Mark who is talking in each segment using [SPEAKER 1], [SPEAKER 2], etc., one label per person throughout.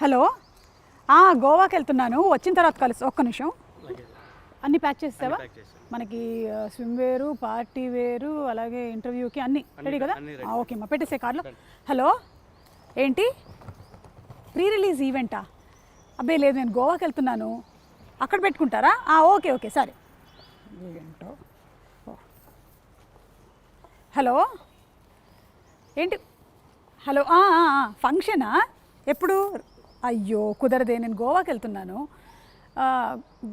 [SPEAKER 1] Hello, గోవాకి వెళ్తున్నాను, వచ్చిన తర్వాత కలుసు. ఒక్క నిమిషం, అన్నీ ప్యాక్ చేస్తావా? మనకి స్విమ్ వేరు, పార్టీ వేరు, అలాగే ఇంటర్వ్యూకి అన్నీ రెడీ కదా? ఓకే అమ్మా, పెట్టేసే కార్లో. హలో, ఏంటి ప్రీ రిలీజ్ ఈవెంటా? అబ్బాయి లేదు, నేను గోవాకి వెళ్తున్నాను, అక్కడ పెట్టుకుంటారా? ఓకే ఓకే సరే. ఏంటో. హలో ఏంటి? హలో, ఫంక్షనా? ఎప్పుడు? అయ్యో కుదరదే, నేను గోవాకి వెళ్తున్నాను.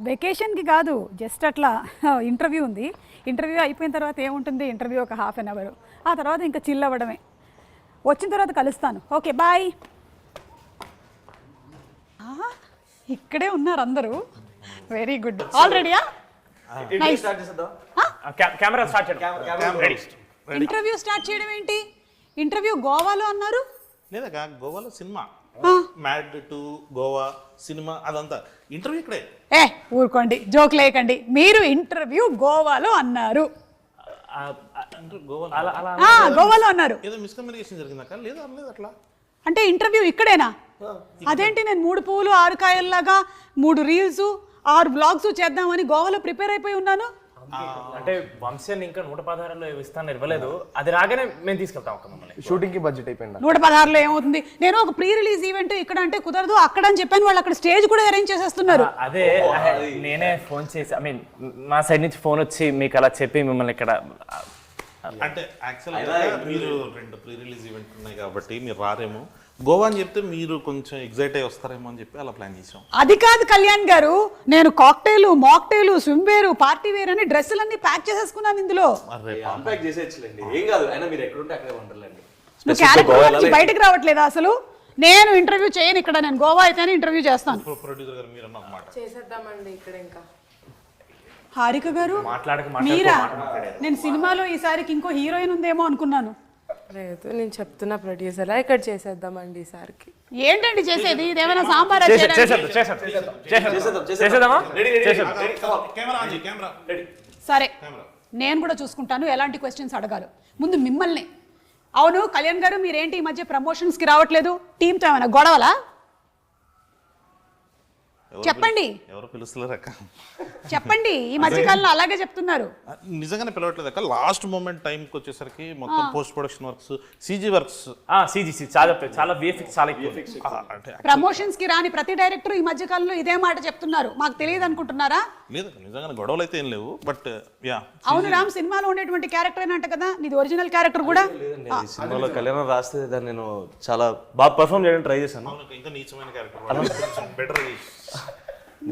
[SPEAKER 1] వెకేషన్కి కాదు, జస్ట్ అట్లా ఇంటర్వ్యూ ఉంది. ఇంటర్వ్యూ అయిపోయిన తర్వాత ఏముంటుంది, ఇంటర్వ్యూ ఒక ½ అవర్, ఆ తర్వాత ఇంకా చిల్ అవ్వడమే. వచ్చిన తర్వాత కలుస్తాను. Okay bye. ఇక్కడే ఉన్నారు అందరూ, వెరీ గుడ్. ఆల్రెడీయా? ఇంటర్వ్యూ స్టార్ట్ చేయడం ఏంటి? ఇంటర్వ్యూ గోవాలో అన్నారు.
[SPEAKER 2] లేదా గోవాలో cinema Mad to Goa cinema, అదంతా ఇంటర్వ్యూ ఇక్కడే.
[SPEAKER 1] ఊరుకోండి, జోక్ లేకండి. మీరు ఇంటర్వ్యూ గోవాలో అన్నారు. గోవాలో అన్నారు.
[SPEAKER 2] ఏదో మిస్కమ్యూనికేషన్ జరిగిందాక? లేదా అనలేదు అట్లా.
[SPEAKER 1] అంటే ఇంటర్వ్యూ ఇక్కడేనా? అదేంటి, నేను 3 పువ్వులు 6 కాయల్లాగా 3 రీల్స్ 6 బ్లాగ్స్ చేద్దామని గోవాలో ప్రిపేర్ అయిపోయి ఉన్నాను.
[SPEAKER 3] అంటే వంశాన్ని ఇంకా 116లో ఇస్తాను ఇవ్వలేదు, అది రాగానే మేము తీసుకెళ్తాం. ఒక మమ్మల్ని
[SPEAKER 4] షూటింగ్ కి బడ్జెట్ అయిపోయింది.
[SPEAKER 1] 116లో ఏమవుతుంది? నేను ఒక ప్రీ రిలీజ్ ఈవెంట్ ఇక్కడ అంటే కుదరదు, అక్కడ అని చెప్పాను. వాళ్ళు అక్కడ స్టేజ్ కూడా అరేంజ్ చేసేస్తున్నారు.
[SPEAKER 3] అదే నేనే ఫోన్ చేసి, ఐ మీన్ మా సైడ్ నుంచి ఫోన్ వచ్చి మీకు అలా చెప్పి మిమ్మల్ని ఇక్కడ.
[SPEAKER 2] అంటే యాక్చువల్గా మీరు 2 ప్రీ రిలీజ్ ఈవెంట్ ఉన్నాయి కాబట్టి మీరు రారేమో. గోవా అని చెప్తే మీరు కొంచెం ఎగ్జైట్ అయ్యి వస్తారేమో అని చెప్పి అలా ప్లాన్ చేసాం.
[SPEAKER 1] అది కాదు కళ్యాణ్ గారు, నేను కాక్టైల్, మాక్టైల్, స్విమ్ వేరు, పార్టీ వేర్ అని డ్రెస్సులన్నీ ప్యాక్ చేసేసుకున్నాను ఇందులో. నువ్వు క్యారెక్టర్ నుంచి బయటకు రావట్లేదా అసలు? నేను ఇంటర్వ్యూ చేయను ఇక్కడ, నేను గోవా అయితేనే ఇంటర్వ్యూ చేస్తాను.
[SPEAKER 2] ప్రొడ్యూసర్ గారు మీరు అన్నమాట
[SPEAKER 5] చేసేద్దామండి ఇక్కడ. ఇంకా
[SPEAKER 1] హారిక గారు మీరా? నేను సినిమాలో ఈసారికి ఇంకో హీరోయిన్ ఉందేమో అనుకున్నాను.
[SPEAKER 5] లేదు, నేను చెప్తున్నా ప్రొడ్యూసర్, ఇక్కడ చేసేద్దామండి ఈసారికి.
[SPEAKER 1] ఏంటండి చేసేది? ఇదేమైనా సాంబార్? సరే, నేను కూడా చూసుకుంటాను ఎలాంటి క్వశ్చన్స్ అడగాలి. ముందు మిమ్మల్ని. అవును కళ్యాణ్ గారు, మీరేంటి ఈ మధ్య ప్రమోషన్స్కి రావట్లేదు? టీంతో ఏమైనా గొడవలా? చెప్పండి.
[SPEAKER 2] ఎవరు పిలుస్తలేరు అక్క?
[SPEAKER 1] చెప్పండి. ఈ మధ్యకాలంలో అలాగే చెప్తున్నారు.
[SPEAKER 2] నిజంగానే పిలవట్లేదు అక్క. లాస్ట్ మూమెంట్ టైంకి వచ్చేసరికి మొత్తం post production works, CG works,
[SPEAKER 3] CG చాలా విఎఫ్ఎక్స్ చాలా ఎక్కువ.
[SPEAKER 1] ప్రమోషన్స్ కి రాని ప్రతి డైరెక్టర్ ఈ మధ్య కాలంలో ఇదే మాట చెప్తున్నారు. మాకు తెలియదు అనుకుంటున్నారా?
[SPEAKER 2] లేదు, నిజంగానే గొడవలు అయితే ఏం లేవు. బట్ యా,
[SPEAKER 1] అవును రామ్, సినిమాలో ఉండేటువంటి క్యారెక్టర్ అయినట్టు కదా నీది? ఒరిజినల్ క్యారెక్టర్ కూడా
[SPEAKER 4] సినిమాలో కళ్యాణం రాస్తే దాన్ని నేను చాలా బాగా పర్ఫామ్ చేయడానికి ట్రై చేశాను.
[SPEAKER 2] ఇంకా నీచమైన క్యారెక్టర్, బెటర్.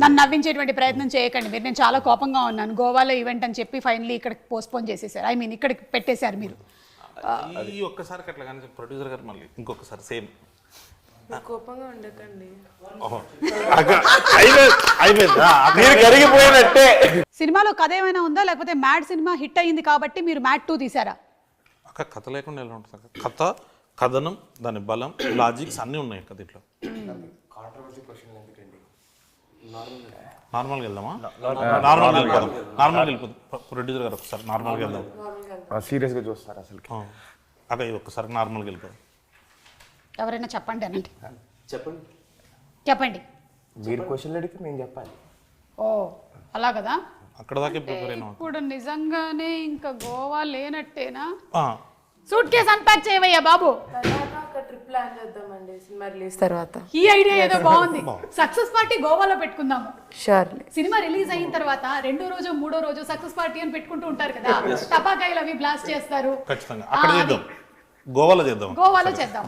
[SPEAKER 1] నన్ను నవ్వించేటువంటి ప్రయత్నం చేయకండి మీరు. నేను చాలా కోపంగా ఉన్నాను. గోవాలో ఈవెంట్ అని చెప్పి ఫైనలీ ఇక్కడికి పోస్ట్పోన్ చేసేసారు. ఐ మీన్ ఇక్కడికి పెట్టేశారు మీరు.
[SPEAKER 2] ఈ ఒక్కసారికి అట్లా కానీ ప్రొడ్యూసర్ గారు మళ్ళీ ఇంకొకసారి సేమ్.
[SPEAKER 5] కోపంగా ఉండకండి.
[SPEAKER 4] కరిగిపోయినట్టే.
[SPEAKER 1] సినిమాలో కథ ఏమైనా ఉందా, లేకపోతే మ్యాడ్ సినిమా హిట్ అయ్యింది కాబట్టి మీరు మ్యాడ్ 2 తీసారా?
[SPEAKER 2] అక్క కథ లేకుండా ఎలా ఉంటుంది అక్క? కథ, కథనం, దాని బలం, లాజిక్స్ అన్నీ ఉన్నాయి కదా దీంట్లో. నార్మల్గా వెళ్దామా? నార్మల్గా వెళ్ళిపోదు ప్రొడ్యూసర్ గారు. ఒకసారి నార్మల్గా వెళ్దాం.
[SPEAKER 4] సీరియస్గా చూస్తారు అసలు.
[SPEAKER 2] అక్క ఒక్కసారి నార్మల్గా వెళ్ళిపోదు.
[SPEAKER 1] ఎవరైనా చెప్పండి అనండి.
[SPEAKER 4] చెప్పండి. మీరు క్వశ్చన్ అడిగితే నేను చెప్పాలి.
[SPEAKER 1] ఓ అలా కదా.
[SPEAKER 2] అక్కడ దాకా ప్రిపేర్ అయినా.
[SPEAKER 1] ఇప్పుడు నిజంగానే ఇంకా గోవా లేనట్టేనా? సూట్ కేసు అన్పాక్ చేయవయ్యా బాబు.
[SPEAKER 5] తర్వాత ఒక ట్రిప్ ప్లాన్ చేద్దామండి సినిమా రిలీజ్ తర్వాత.
[SPEAKER 1] ఈ ఐడియా ఏదో బాగుంది. సక్సెస్ పార్టీ గోవాలో పెట్టుకుందాము.
[SPEAKER 5] షూర్లీ.
[SPEAKER 1] సినిమా రిలీజ్ అయిన తర్వాత 2వ రోజు 3వ రోజు సక్సెస్ పార్టీ అని పెట్టుకుంటూ ఉంటారు కదా, టపాకాయలు అవి బ్లాస్ట్ చేస్తారు.
[SPEAKER 2] ఖచ్చితంగా అక్కడ చేద్దాం. గోవాలో చేద్దాం.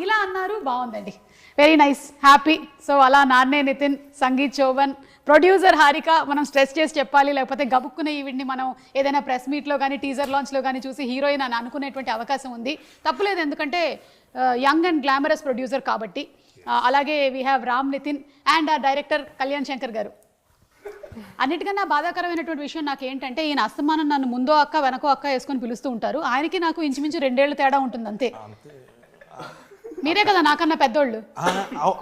[SPEAKER 1] ఇలా అన్నారు, బాగుందండి. Very nice, happy. సో అలా నాన్నే నితిన్, సంగీత్ చౌవన్, ప్రొడ్యూసర్ హారిక, మనం స్ట్రెస్ చేసి చెప్పాలి, లేకపోతే గబుక్కునే ఈవిడ్ని మనం ఏదైనా ప్రెస్ మీట్లో కానీ టీజర్ లాంచ్లో కానీ చూసి హీరోయిన్ అని అనుకునేటువంటి అవకాశం ఉంది. తప్పులేదు, ఎందుకంటే యంగ్ అండ్ గ్లామరస్ ప్రొడ్యూసర్ కాబట్టి. అలాగే we have Ram Nithiin and ఆ డైరెక్టర్ కళ్యాణ్ శంకర్ గారు. అన్నిటికన్నా బాధాకరమైనటువంటి విషయం నాకు ఏంటంటే, ఈయన అస్తమానం నన్ను ముందో అక్క వెనకో అక్క వేసుకొని పిలుస్తూ ఉంటారు. ఆయనకి నాకు ఇంచుమించు 2 ఏళ్ళు తేడా ఉంటుంది అంతే. మీరే కదా నాకన్నా పెద్దోళ్ళు.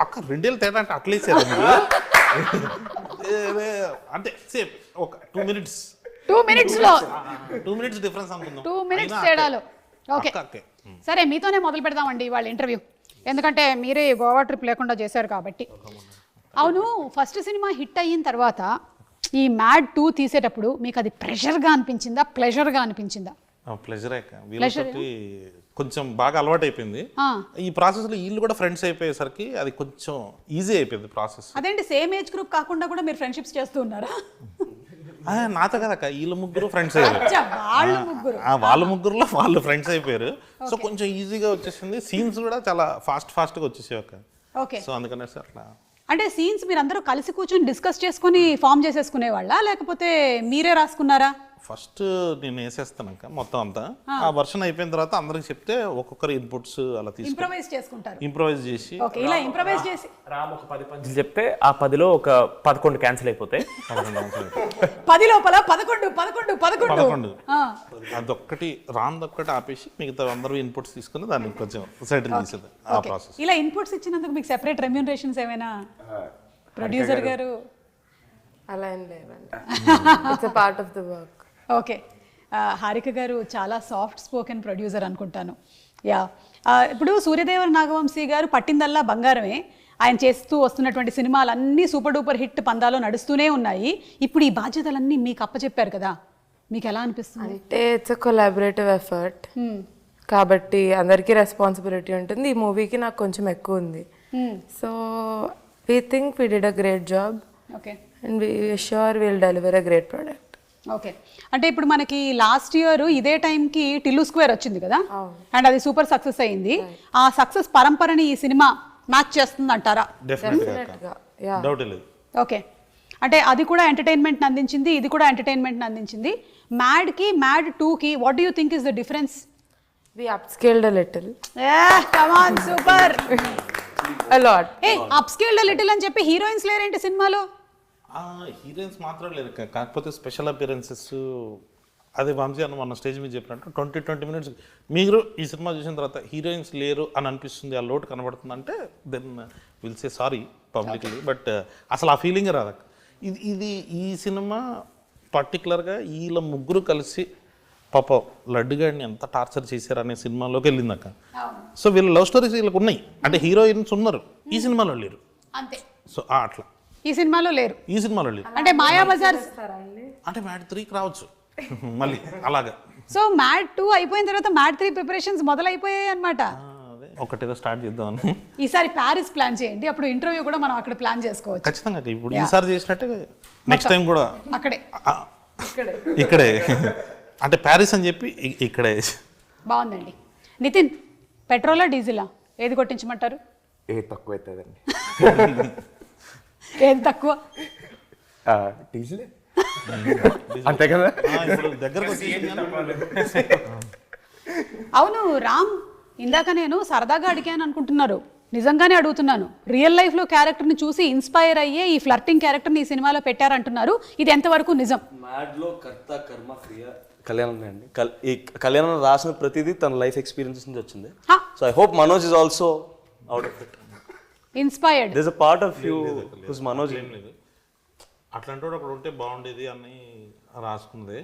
[SPEAKER 2] అక్క 2 ఏళ్ళు తేడా అంటే అట్లేసారు అంటే సేమ్ ఒక 2 minutes
[SPEAKER 1] 2 minutesలో
[SPEAKER 2] 2 minutes డిఫరెన్స్ అనుకుందాం.
[SPEAKER 1] 2 minutes తేడాలో. ఓకే సరే, మీతోనే మొదలు పెడదామండి వాళ్ళ ఇంటర్వ్యూ. ఎందుకంటే మీరే గోవా ట్రిప్ లేకుండా చేశారు కాబట్టి. అవును, ఫస్ట్ సినిమా హిట్ అయిన తర్వాత ఈ మ్యాడ్ 2 తీసేటప్పుడు మీకు అది ప్రెషర్గా అనిపించిందా, ప్లెజర్గా అనిపించిందా?
[SPEAKER 2] ప్లెజరే అక్క, వీళ్ళతోటి కొంచెం బాగా అలవాటు అయిపోయింది. ఈ ప్రాసెస్లో వీళ్ళు కూడా ఫ్రెండ్స్ అయిపోయేసరికి అది కొంచెం ఈజీ అయిపోయింది ప్రాసెస్.
[SPEAKER 1] అదేంటి, సేమ్ ఏజ్ గ్రూప్ కాకుండా కూడా మీరు ఫ్రెండ్షిప్స్ చేస్తూ ఉన్నారా?
[SPEAKER 2] నాతో కదక్క, వీళ్ళు ముగ్గురు ఫ్రెండ్స్ అయ్యారు.
[SPEAKER 1] వాళ్ళు ముగ్గురు
[SPEAKER 2] వాళ్ళ ముగ్గురులో వాళ్ళు ఫ్రెండ్స్ అయిపోయారు. సో కొంచెం ఈజీగా వచ్చేసింది. సీన్స్ కూడా చాలా ఫాస్ట్గా వచ్చేసాయి అక్క.
[SPEAKER 1] ఓకే.
[SPEAKER 2] సో అందుకనేసి అట్లా
[SPEAKER 1] అంటే సీన్స్ మీరు అందరూ కలిసి కూర్చొని డిస్కస్ చేసుకుని ఫామ్ చేసేసుకునే వాళ్ళ, లేకపోతే మీరే రాసుకున్నారా?
[SPEAKER 2] ఫస్ట్ నేను వేసేస్తానక్క మొత్తం అంతా. ఆ వర్షన్ అయిపోయిన తర్వాత అందరికి చెప్తే ఒక్కొక్కరు ఇన్పుట్స్ అలా తీసుకుని
[SPEAKER 1] ఇంప్రవైజ్ చేసుకుంటారు.
[SPEAKER 2] ఇంప్రవైజ్ చేసి
[SPEAKER 1] ఓకే, ఇలా ఇంప్రవైజ్ చేసి
[SPEAKER 3] రామ్ ఒక 10 పంచులు చెప్తే ఆ 10లో ఒక 11 క్యాన్సిల్ అయిపోతాయి.
[SPEAKER 1] 10 లోపల 11
[SPEAKER 2] అదొక్కటి రాందొక్కటి ఆపేసి మిగతా అందరూ ఇన్పుట్స్ తీసుకుని దాన్ని కొంచెం సెటిల్ చేసేది ఆ ప్రాసెస్.
[SPEAKER 1] ఇలా ఇన్పుట్స్ ఇచ్చినందుకు మీకు సెపరేట్ రెమ్యూనరేషన్స్ ఏమైనా ప్రొడ్యూసర్ గారు?
[SPEAKER 5] అలా ఏం లేవండి, it's a part of the work.
[SPEAKER 1] Okay, Harika గారు చాలా సాఫ్ట్ స్పోకెన్ ప్రొడ్యూసర్ అనుకుంటాను. యా, ఇప్పుడు సూర్యదేవర నాగవంశీ గారు పట్టిందల్లా బంగారమే. ఆయన చేస్తూ వస్తున్నటువంటి సినిమాలన్నీ సూపర్ డూపర్ హిట్ పందాలో నడుస్తూనే ఉన్నాయి. ఇప్పుడు ఈ బాధ్యతలన్నీ మీకు అప్పచెప్పారు కదా, మీకు ఎలా అనిపిస్తుంది?
[SPEAKER 5] అంటే ఇట్స్ అ కొలాబరేటివ్ ఎఫర్ట్ కాబట్టి అందరికీ రెస్పాన్సిబిలిటీ ఉంటుంది. ఈ మూవీకి నాకు కొంచెం ఎక్కువ ఉంది. So we think we did a great job
[SPEAKER 1] okay,
[SPEAKER 5] and we sure will deliver a great product.
[SPEAKER 1] Okay, అంటే ఇప్పుడు మనకి లాస్ట్ ఇయర్ ఇదే టైంకి టిల్లు స్క్వేర్ వచ్చింది కదా, అండ్ అది సూపర్ సక్సెస్ అయింది. ఆ సక్సెస్ పరంపరని ఈ సినిమా మ్యాచ్ చేస్తుంది అంటారా?
[SPEAKER 2] డెఫినెట్గా, డౌట్ లేదు.
[SPEAKER 1] ఓకే, అంటే అది కూడా ఎంటర్టైన్మెంట్ అందించింది, ఇది కూడా ఎంటర్టైన్మెంట్ అందించింది. మ్యాడ్కి మ్యాడ్ 2కి what do you think is the difference?
[SPEAKER 5] We upscaled a little.
[SPEAKER 1] Come on, super.
[SPEAKER 5] A lot.
[SPEAKER 1] Upscaled little అని చెప్పి హీరోయిన్స్ లేరేంటి సినిమాలో?
[SPEAKER 2] హీరోయిన్స్ మాత్రం లేరు, కాకపోతే స్పెషల్ అపియరెన్సెస్. అదే వంశీ అన్న మన స్టేజ్ మీద చెప్పినట్టు 20 minutes మీరు ఈ సినిమా చూసిన తర్వాత హీరోయిన్స్ లేరు అని అనిపిస్తుంది, ఆ లోటు కనబడుతుంది అంటే then will say sorry publicly. But అసలు ఆ ఫీలింగ్ రాదు. ఇది ఈ సినిమా పర్టికులర్గా వీళ్ళ ముగ్గురు కలిసి పాప లడ్డుగాడిని ఎంత టార్చర్ చేశారు అనే సినిమాలోకి వెళ్ళిందక్క. సో వీళ్ళ లవ్ స్టోరీస్ వీళ్ళకి ఉన్నాయి, అంటే హీరోయిన్స్ ఉన్నారు, ఈ సినిమాలో లేరు
[SPEAKER 1] అంతే.
[SPEAKER 2] సో అట్లా
[SPEAKER 1] ఈ సినిమాలో లేరు,
[SPEAKER 2] ఈ సినిమాలో లేరు.
[SPEAKER 1] అంటే మాయాబజార్
[SPEAKER 2] అంటే మ్యాడ్ 3కి రావచ్చు మళ్ళీ అలాగా.
[SPEAKER 1] సో మ్యాడ్ 2 అయిపోయిన తర్వాత మ్యాడ్ 3 ప్రిపరేషన్స్ మొదలైపోయాయి అనమాట.
[SPEAKER 2] అదే ఒకటేదో స్టార్ట్ చేద్దామని.
[SPEAKER 1] ఈసారి ప్యారిస్ ప్లాన్ చేయండి, అప్పుడు ఇంటర్వ్యూ కూడా మనం అక్కడ ప్లాన్ చేసుకోవచ్చు.
[SPEAKER 2] ఖచ్చితంగా ఇప్పుడు ఈసారి చేసినట్టే నెక్స్ట్ టైం కూడా
[SPEAKER 1] అక్కడే
[SPEAKER 2] ఇక్కడే, అంటే ప్యారిస్ అని చెప్పి ఇక్కడే.
[SPEAKER 1] బాగుందండి. నితిన్, పెట్రోలా డీజిలా ఏది కొట్టించమంటారు?
[SPEAKER 6] ఏది తక్కువ అవుతుందండి?
[SPEAKER 1] ఏది తక్కువ?
[SPEAKER 6] డీజిల్ అంతే కదా.
[SPEAKER 2] ఇప్పుడు దగ్గరకు
[SPEAKER 1] అవును రామ్, ఇందాక నేను సరదాగా అడిగాను అనుకుంటున్నారు, నిజంగానే అడుగుతున్నాను. రియల్ లైఫ్లో క్యారెక్టర్ని చూసి ఇన్స్పైర్ అయ్యే ఈ ఫ్లర్టింగ్ క్యారెక్టర్ని ఈ సినిమాలో పెట్టారంటున్నారు, ఇది ఎంతవరకు నిజం?
[SPEAKER 4] మ్యాడ్లో కర్త కర్మ క్రియ కళ్యాణం అండి. ఈ కళ్యాణం రాసిన ప్రతిదీ తన లైఫ్ ఎక్స్పీరియన్సెస్ నుంచి వచ్చింది. So I hope Manoj is also out of it
[SPEAKER 1] inspired.
[SPEAKER 4] There is a part of you whose Manoj.
[SPEAKER 2] ఏం లేదు, అట్లాంటి వాడు అక్కడ ఉంటే బాగుండేది అని రాసుకుంది.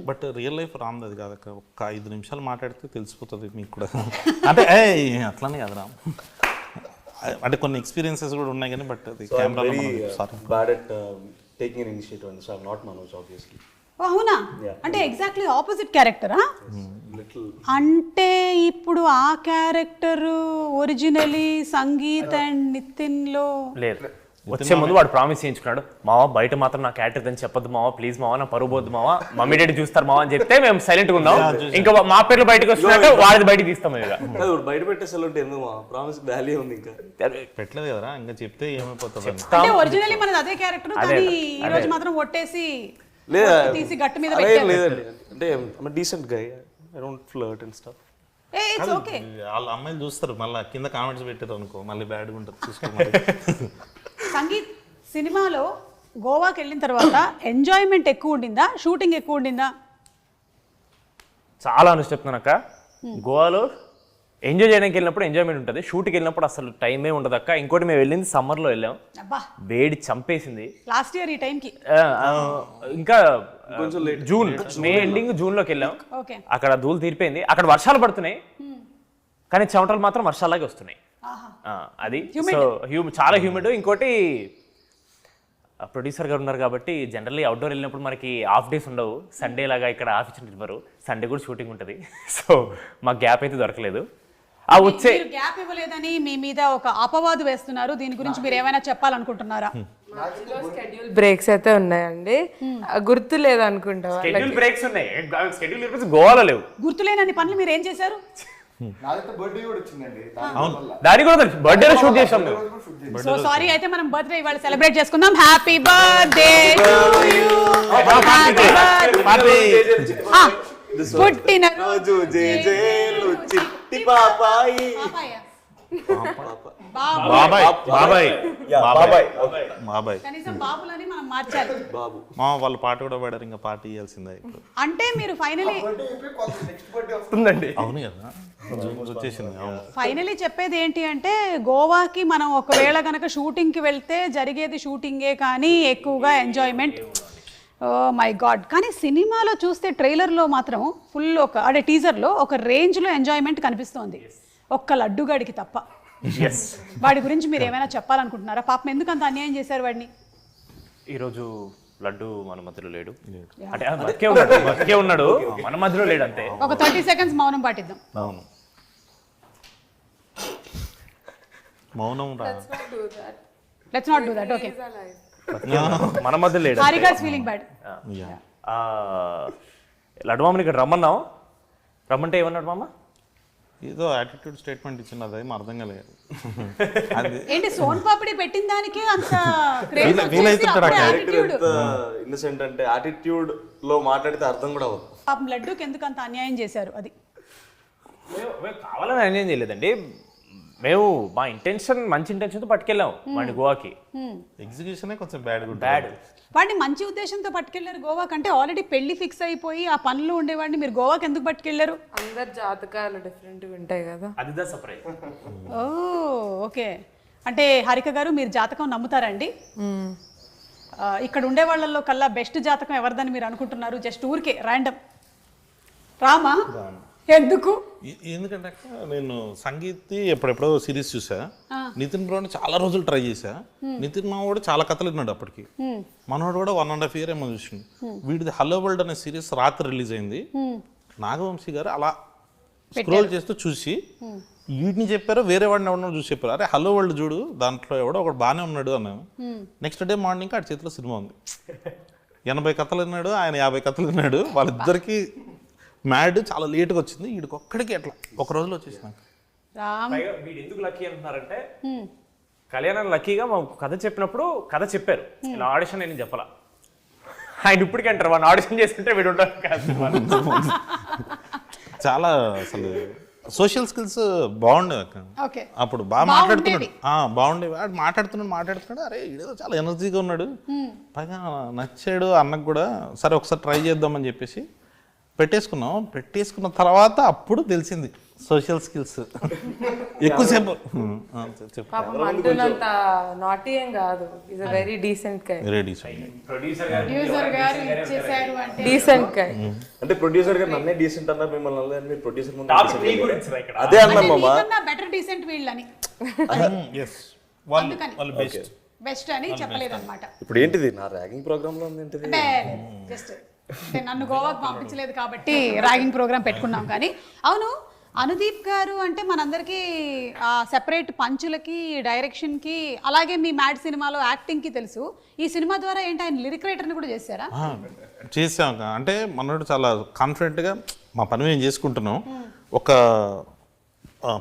[SPEAKER 2] బట్ రియల్ లైఫ్ రామ్ది అది కాదు, ఒక్క 5 నిమిషాలు మాట్లాడితే తెలిసిపోతుంది మీకు కూడా. అంటే అట్లానే కాదు రామ్, అంటే కొన్ని ఎక్స్పీరియన్సెస్ కూడా ఉన్నాయి కానీ బట్ అది camera
[SPEAKER 4] bad at taking an initiative అండి. So I am not Manoj obviously.
[SPEAKER 1] అవునా? అంటే ఎగ్జాక్ట్లీ ఆపోజిట్ క్యారెక్టరా? అంటే ఇప్పుడు ఆ character originally Sangeeth and Nithin లో
[SPEAKER 3] లేదు. వచ్చే ముందు వాడు ప్రామిస్ చేయించుకున్నాడు, మావా బయట మాత్రం నా క్యారెక్టర్ అని చెప్పొద్దు మావా, ప్లీజ్ మావా, నా పరువు పోద్దు మావా, మమ్మీ డాడీ చూస్తారు మావా అని చెప్తే మేము సైలెంట్ గా ఉన్నాం. ఇంకా మా పేర్లు బయటకు వస్తున్నట్టు వాడిది బయటకు తీస్తాం. ఇక
[SPEAKER 4] బయట పెట్టేసారు ఎందుకు మా ప్రామిస్ వాల్యూ ఉంది. ఇంకా
[SPEAKER 2] పెట్టలేదు కదరా, ఇంకా చెప్తే ఏమైపోతుంది.
[SPEAKER 1] అంటే ఒరిజినలీ మనది అదే క్యారెక్టర్, కానీ ఈ రోజు మాత్రం ఒట్టేసి
[SPEAKER 4] లేదా
[SPEAKER 1] తీసి గట్టు మీద
[SPEAKER 4] లేదండి. అంటే decent guy, I don't flirt and stuff.
[SPEAKER 1] It's okay.
[SPEAKER 2] వాళ్ళ అమ్మాయిలు చూస్తారు, మళ్ళీ కింద కామెంట్స్ పెట్టారు అనుకో మళ్ళీ బ్యాడ్గా ఉంటుంది, చూసుకోవాలి.
[SPEAKER 1] సంగీత్ సినిమాలో గోవాకి వెళ్ళిన తర్వాత ఎంజాయ్మెంట్ ఎక్కువ ఉండిందా, షూటింగ్ ఎక్కువ ఉండిందా?
[SPEAKER 3] చాలా అని చెప్తున్నాను అక్క, గోవాలో ఎంజాయ్ చేయడానికి వెళ్ళినప్పుడు ఎంజాయ్మెంట్ ఉంటుంది, షూట్కి వెళ్ళినప్పుడు అసలు టైమే ఉండదు అక్క. ఇంకోటి మేము వెళ్ళింది సమ్మర్లో వెళ్ళాం, వేడి చంపేసింది
[SPEAKER 1] లాస్ట్ ఇయర్ ఈ టైంకి.
[SPEAKER 3] ఇంకా జూన్, మే ఎండింగ్ జూన్లోకి వెళ్ళాం. అక్కడ ధూళి తీరిపోయింది, అక్కడ వర్షాలు పడుతున్నాయి కానీ చెమటలు మాత్రం వర్షాలాగే వస్తున్నాయి. అది సో చాలా హ్యూమిడ్. ఇంకోటి ప్రొడ్యూసర్ గారు ఉన్నారు కాబట్టి జనరల్లీ అవుట్డోర్ వెళ్ళినప్పుడు మనకి ఆఫ్ డేస్ ఉండవు. సండే లాగా ఇక్కడ ఆఫ్ ఇచ్చినట్టు సండే కూడా షూటింగ్ ఉంటుంది. సో మాకు గ్యాప్ అయితే దొరకలేదు. ఆ వచ్చే
[SPEAKER 1] గ్యాప్ ఇవ్వలేదని మీ మీద ఒక అపవాదు వేస్తున్నారు. దీని గురించి మీరు ఏమైనా చెప్పాలనుకుంటున్నారా?
[SPEAKER 5] షెడ్యూల్ బ్రేక్స్ అయితే ఉన్నాయండి, గుర్తు లేదు అనుకుంటా.
[SPEAKER 3] షెడ్యూల్ బ్రేక్స్ ఉన్నాయి, షెడ్యూల్ గోవాలో లేవు.
[SPEAKER 1] గుర్తులేనన్ని పనులు మీరు ఏం చేశారు?
[SPEAKER 6] బర్త్డే కూడా వచ్చిందండి,
[SPEAKER 3] దాని కూడా బర్త్డే షూట్ చేసాం మేము.
[SPEAKER 1] సో సారీ, అయితే మనం బర్త్డే ఇవాళ సెలబ్రేట్ చేసుకుందాం. హ్యాపీ బర్త్డే టు యు, పుట్టిన
[SPEAKER 4] రోజు జేజేలు చిట్టి పాపాయి.
[SPEAKER 2] బాబాయ్ బాబాయ్
[SPEAKER 4] బాబాయ్
[SPEAKER 2] బాబాయ్
[SPEAKER 1] కనీసం బాబులని మనం మార్చాలి.
[SPEAKER 4] బాబు
[SPEAKER 2] మా వాళ్ళు పాట కూడా పాడారు, ఇంకా పాట ఇవ్వాల్సిందే ఇప్పుడు.
[SPEAKER 1] అంటే మీరు ఫైనలీ
[SPEAKER 3] వస్తుందండి.
[SPEAKER 2] అవును కదా, వచ్చేసింది. అవును.
[SPEAKER 1] ఫైనలీ చెప్పేది ఏంటి అంటే, గోవాకి మనం ఒకవేళ కనుక షూటింగ్కి వెళ్తే జరిగేది షూటింగే కానీ ఎక్కువగా ఎంజాయ్మెంట్. Oh my God. కానీ సినిమాలో చూస్తే ట్రైలర్లో మాత్రం ఫుల్ అంటే టీజర్లో ఒక రేంజ్లో ఎంజాయ్మెంట్ కనిపిస్తోంది, ఒక్క లడ్డుగాడికి తప్ప. వాడి గురించి మీరు ఏమైనా చెప్పాలనుకుంటున్నారా? పాపం ఎందుకు అంత అన్యాయం చేశారు వాడిని?
[SPEAKER 3] ఈరోజు లడ్డు మన మధ్యలో లేడు, అంటే బతికే ఉన్నాడు మన మధ్యలో లేడు అంతే.
[SPEAKER 1] ఒక 30 seconds మౌనం పాటిద్దాం.
[SPEAKER 2] అవును, మౌనం రా.
[SPEAKER 1] Let's not do that. Okay,
[SPEAKER 3] మన మధ్య లేడు.
[SPEAKER 1] Harika's feeling bad.
[SPEAKER 3] లడ్డు మామని ఇక్కడ రమ్మన్నాం, రమ్మంటే ఏమన్నాడు మామ?
[SPEAKER 2] ఏదో యాటిట్యూడ్ స్టేట్మెంట్ ఇచ్చిన, అది ఏం అర్థం కాలేదు. అది
[SPEAKER 1] ఏంటి సోన్ పాపిడి పెట్టిన దానికి అంత
[SPEAKER 4] ఇన్నసెంట్ అంటే యాటిట్యూడ్ లో మాట్లాడితే అర్థం కూడా అవ్వదు.
[SPEAKER 1] పాపం లడ్డూకి ఎందుకు అంత అన్యాయం చేశారు? అది
[SPEAKER 3] మేము కావాలని అన్యాయం చేయలేదండి. మేము మా ఇంటెన్షన్ మంచి ఇంటెన్షన్తో పట్టుకెళ్ళాం వాడిని గోవాకి.
[SPEAKER 2] ఎగ్జిక్యూషనే కొంచెం బ్యాడ్
[SPEAKER 3] బ్యాడ్.
[SPEAKER 1] వాడిని మంచి ఉద్దేశంతో పట్టుకెళ్లారు గోవాకి. అంటే ఆల్రెడీ పెళ్లి ఫిక్స్ అయిపోయి ఆ పనులు ఉండేవాడిని మీరు గోవాకి ఎందుకు పట్టుకెళ్లారు?
[SPEAKER 5] అందరు జాతకాలు డిఫరెంట్గా ఉంటాయి కదా.
[SPEAKER 3] అదిదా సర్ప్రైజ్.
[SPEAKER 1] ఓ ఓకే. అంటే హారిక గారు, మీరు జాతకం నమ్ముతారండి? ఇక్కడ ఉండే వాళ్ళల్లో కల్లా బెస్ట్ జాతకం ఎవరిదని మీరు అనుకుంటున్నారు? జస్ట్ ఊరికే ర్యాండమ్. రామా? ఎందుకు?
[SPEAKER 2] ఎందుకంటే నేను సంగీత్ ఎప్పుడెప్పుడో సిరీస్ చూసా, నితిన్ బ్రోని చాలా రోజులు ట్రై చేశా. నితిన్ మావాడు చాలా కథలు విన్నాడు అప్పటికి, మనవాడు కూడా 1.5 year ఏమో చూసిండు. వీడిది హలో వరల్డ్ అనే సిరీస్ రాత్రి రిలీజ్ అయింది. నాగవంశీ గారు అలా స్క్రోల్ చేస్తూ చూసి వీటిని చెప్పారు, వేరే వాడిని ఎవడో చూసి చెప్పారు, అరే హలో వరల్డ్ చూడు, దాంట్లో ఎవడో ఒకడు బాగానే ఉన్నాడు అన్నాను. నెక్స్ట్ డే మార్నింగ్ ఆడి చేతిలో సినిమా ఉంది. 80 కథలు విన్నాడు, ఆయన 50 కథలు విన్నాడు. వాళ్ళిద్దరికి మ్యాడ్ చాలా లేట్గా వచ్చింది, వీడికి ఒక్కడికి ఎట్లా ఒక రోజులో వచ్చేసినాక.
[SPEAKER 3] వీడు ఎందుకు లక్కీ అంటున్నారంటే, కళ్యాణ్ లక్కీగా మా కథ చెప్పినప్పుడు కథ చెప్పారు, ఇలా ఆడిషన్ నేను చెప్పాల. ఆయన ఇప్పటికీ అంటారు వాడిని ఆడిషన్ చేస్తుంటే వీడు ఉంటారు కాదు.
[SPEAKER 2] చాలా అసలు సోషల్ స్కిల్స్ బాగుండేవి అక్క. అప్పుడు బాగా మాట్లాడుతున్నాడు, బాగుండేవి. వాడు మాట్లాడుతున్నాడు, అరే ఇదేదో చాలా ఎనర్జీగా ఉన్నాడు, పైగా నచ్చాడు అన్నకు కూడా. సరే ఒకసారి ట్రై చేద్దామని చెప్పేసి పెట్టేసుకున్న తర్వాత అప్పుడు తెలిసింది సోషల్ స్కిల్స్ ఎక్కువసేపు.
[SPEAKER 5] అంటున్నంత నాటీ ఏం కాదు, is a very decent guy.
[SPEAKER 1] Producer గారు ఇచ్చేసారు అంటే
[SPEAKER 5] డీసెంట్ గై.
[SPEAKER 4] అంటే ప్రొడ్యూసర్ గారు నన్నే డీసెంట్ అన్నారు, మిమ్మల్ని అన్నారు, మీరు ప్రొడ్యూసర్ ముందు అదే అన్నాం మామ.
[SPEAKER 1] బెటర్ డీసెంట్ వీళ్ళని బెస్ట్ అని చెప్పలేదు అనమాట.
[SPEAKER 4] ఇప్పుడు ఏంటిది నా ర్యాగింగ్ ప్రోగ్రామ్ లో ఉంది ఏంటిది?
[SPEAKER 1] జస్ట్ నన్ను గోవాకి పంపించలేదు కాబట్టి ర్యాగింగ్ ప్రోగ్రామ్ పెట్టుకున్నాం. కానీ అవును, అనుదీప్ గారు అంటే మనందరికీ సెపరేట్ పంచులకి, డైరెక్షన్కి, అలాగే మీ మ్యాడ్ సినిమాలో యాక్టింగ్కి తెలుసు. ఈ సినిమా ద్వారా ఏంటి ఆయన లిరిక్ రైటర్ని కూడా చేశారా?
[SPEAKER 2] చేసాం. అంటే మనోడు చాలా కాన్ఫిడెంట్గా మా పని మేము చేసుకుంటున్నాం. ఒక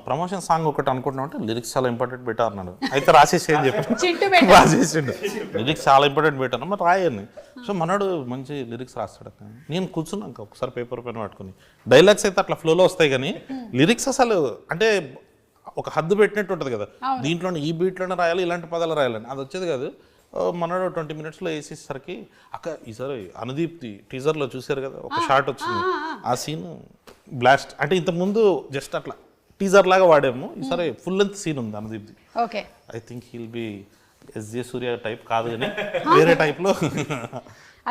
[SPEAKER 2] ప్రమోషన్ సాంగ్ ఒకటి అనుకుంటున్నాం అంటే లిరిక్స్ చాలా ఇంపార్టెంట్ పెట్టా అన్నాడు. అయితే రాసేసి అని చెప్పి రాసేసిండు, లిరిక్స్ చాలా ఇంపార్టెంట్ పెట్టాను, మరి రాయని. సో మనోడు మంచి లిరిక్స్ రాస్తాడు. నేను కూర్చున్నాక ఒకసారి పేపర్ పెన్ పట్టుకుని, డైలాగ్స్ అయితే అట్లా ఫ్లోలో వస్తాయి కానీ లిరిక్స్ అసలు అంటే ఒక హద్దు పెట్టినట్టు ఉంటుంది కదా, దీంట్లోనే ఈ బీట్లోనే రాయాలి, ఇలాంటి పదాలు రాయాలని, అది వచ్చేది కాదు. మనోడు 20 minutesలో వేసేసరికి అక్క ఈసారి అనుదీప్ టీజర్లో చూసారు కదా, ఒక షార్ట్ వచ్చింది, ఆ సీన్ బ్లాస్ట్. అంటే ఇంతకుముందు జస్ట్ అట్లా టీజర్ లాగా వాడాము, ఈసారి ఫుల్ లెంత్ సీన్ ఉంది అనుదీప్ది.
[SPEAKER 1] Okay,
[SPEAKER 2] I think he'll be SJ Surya type కాదు కానీ వేరే టైప్లో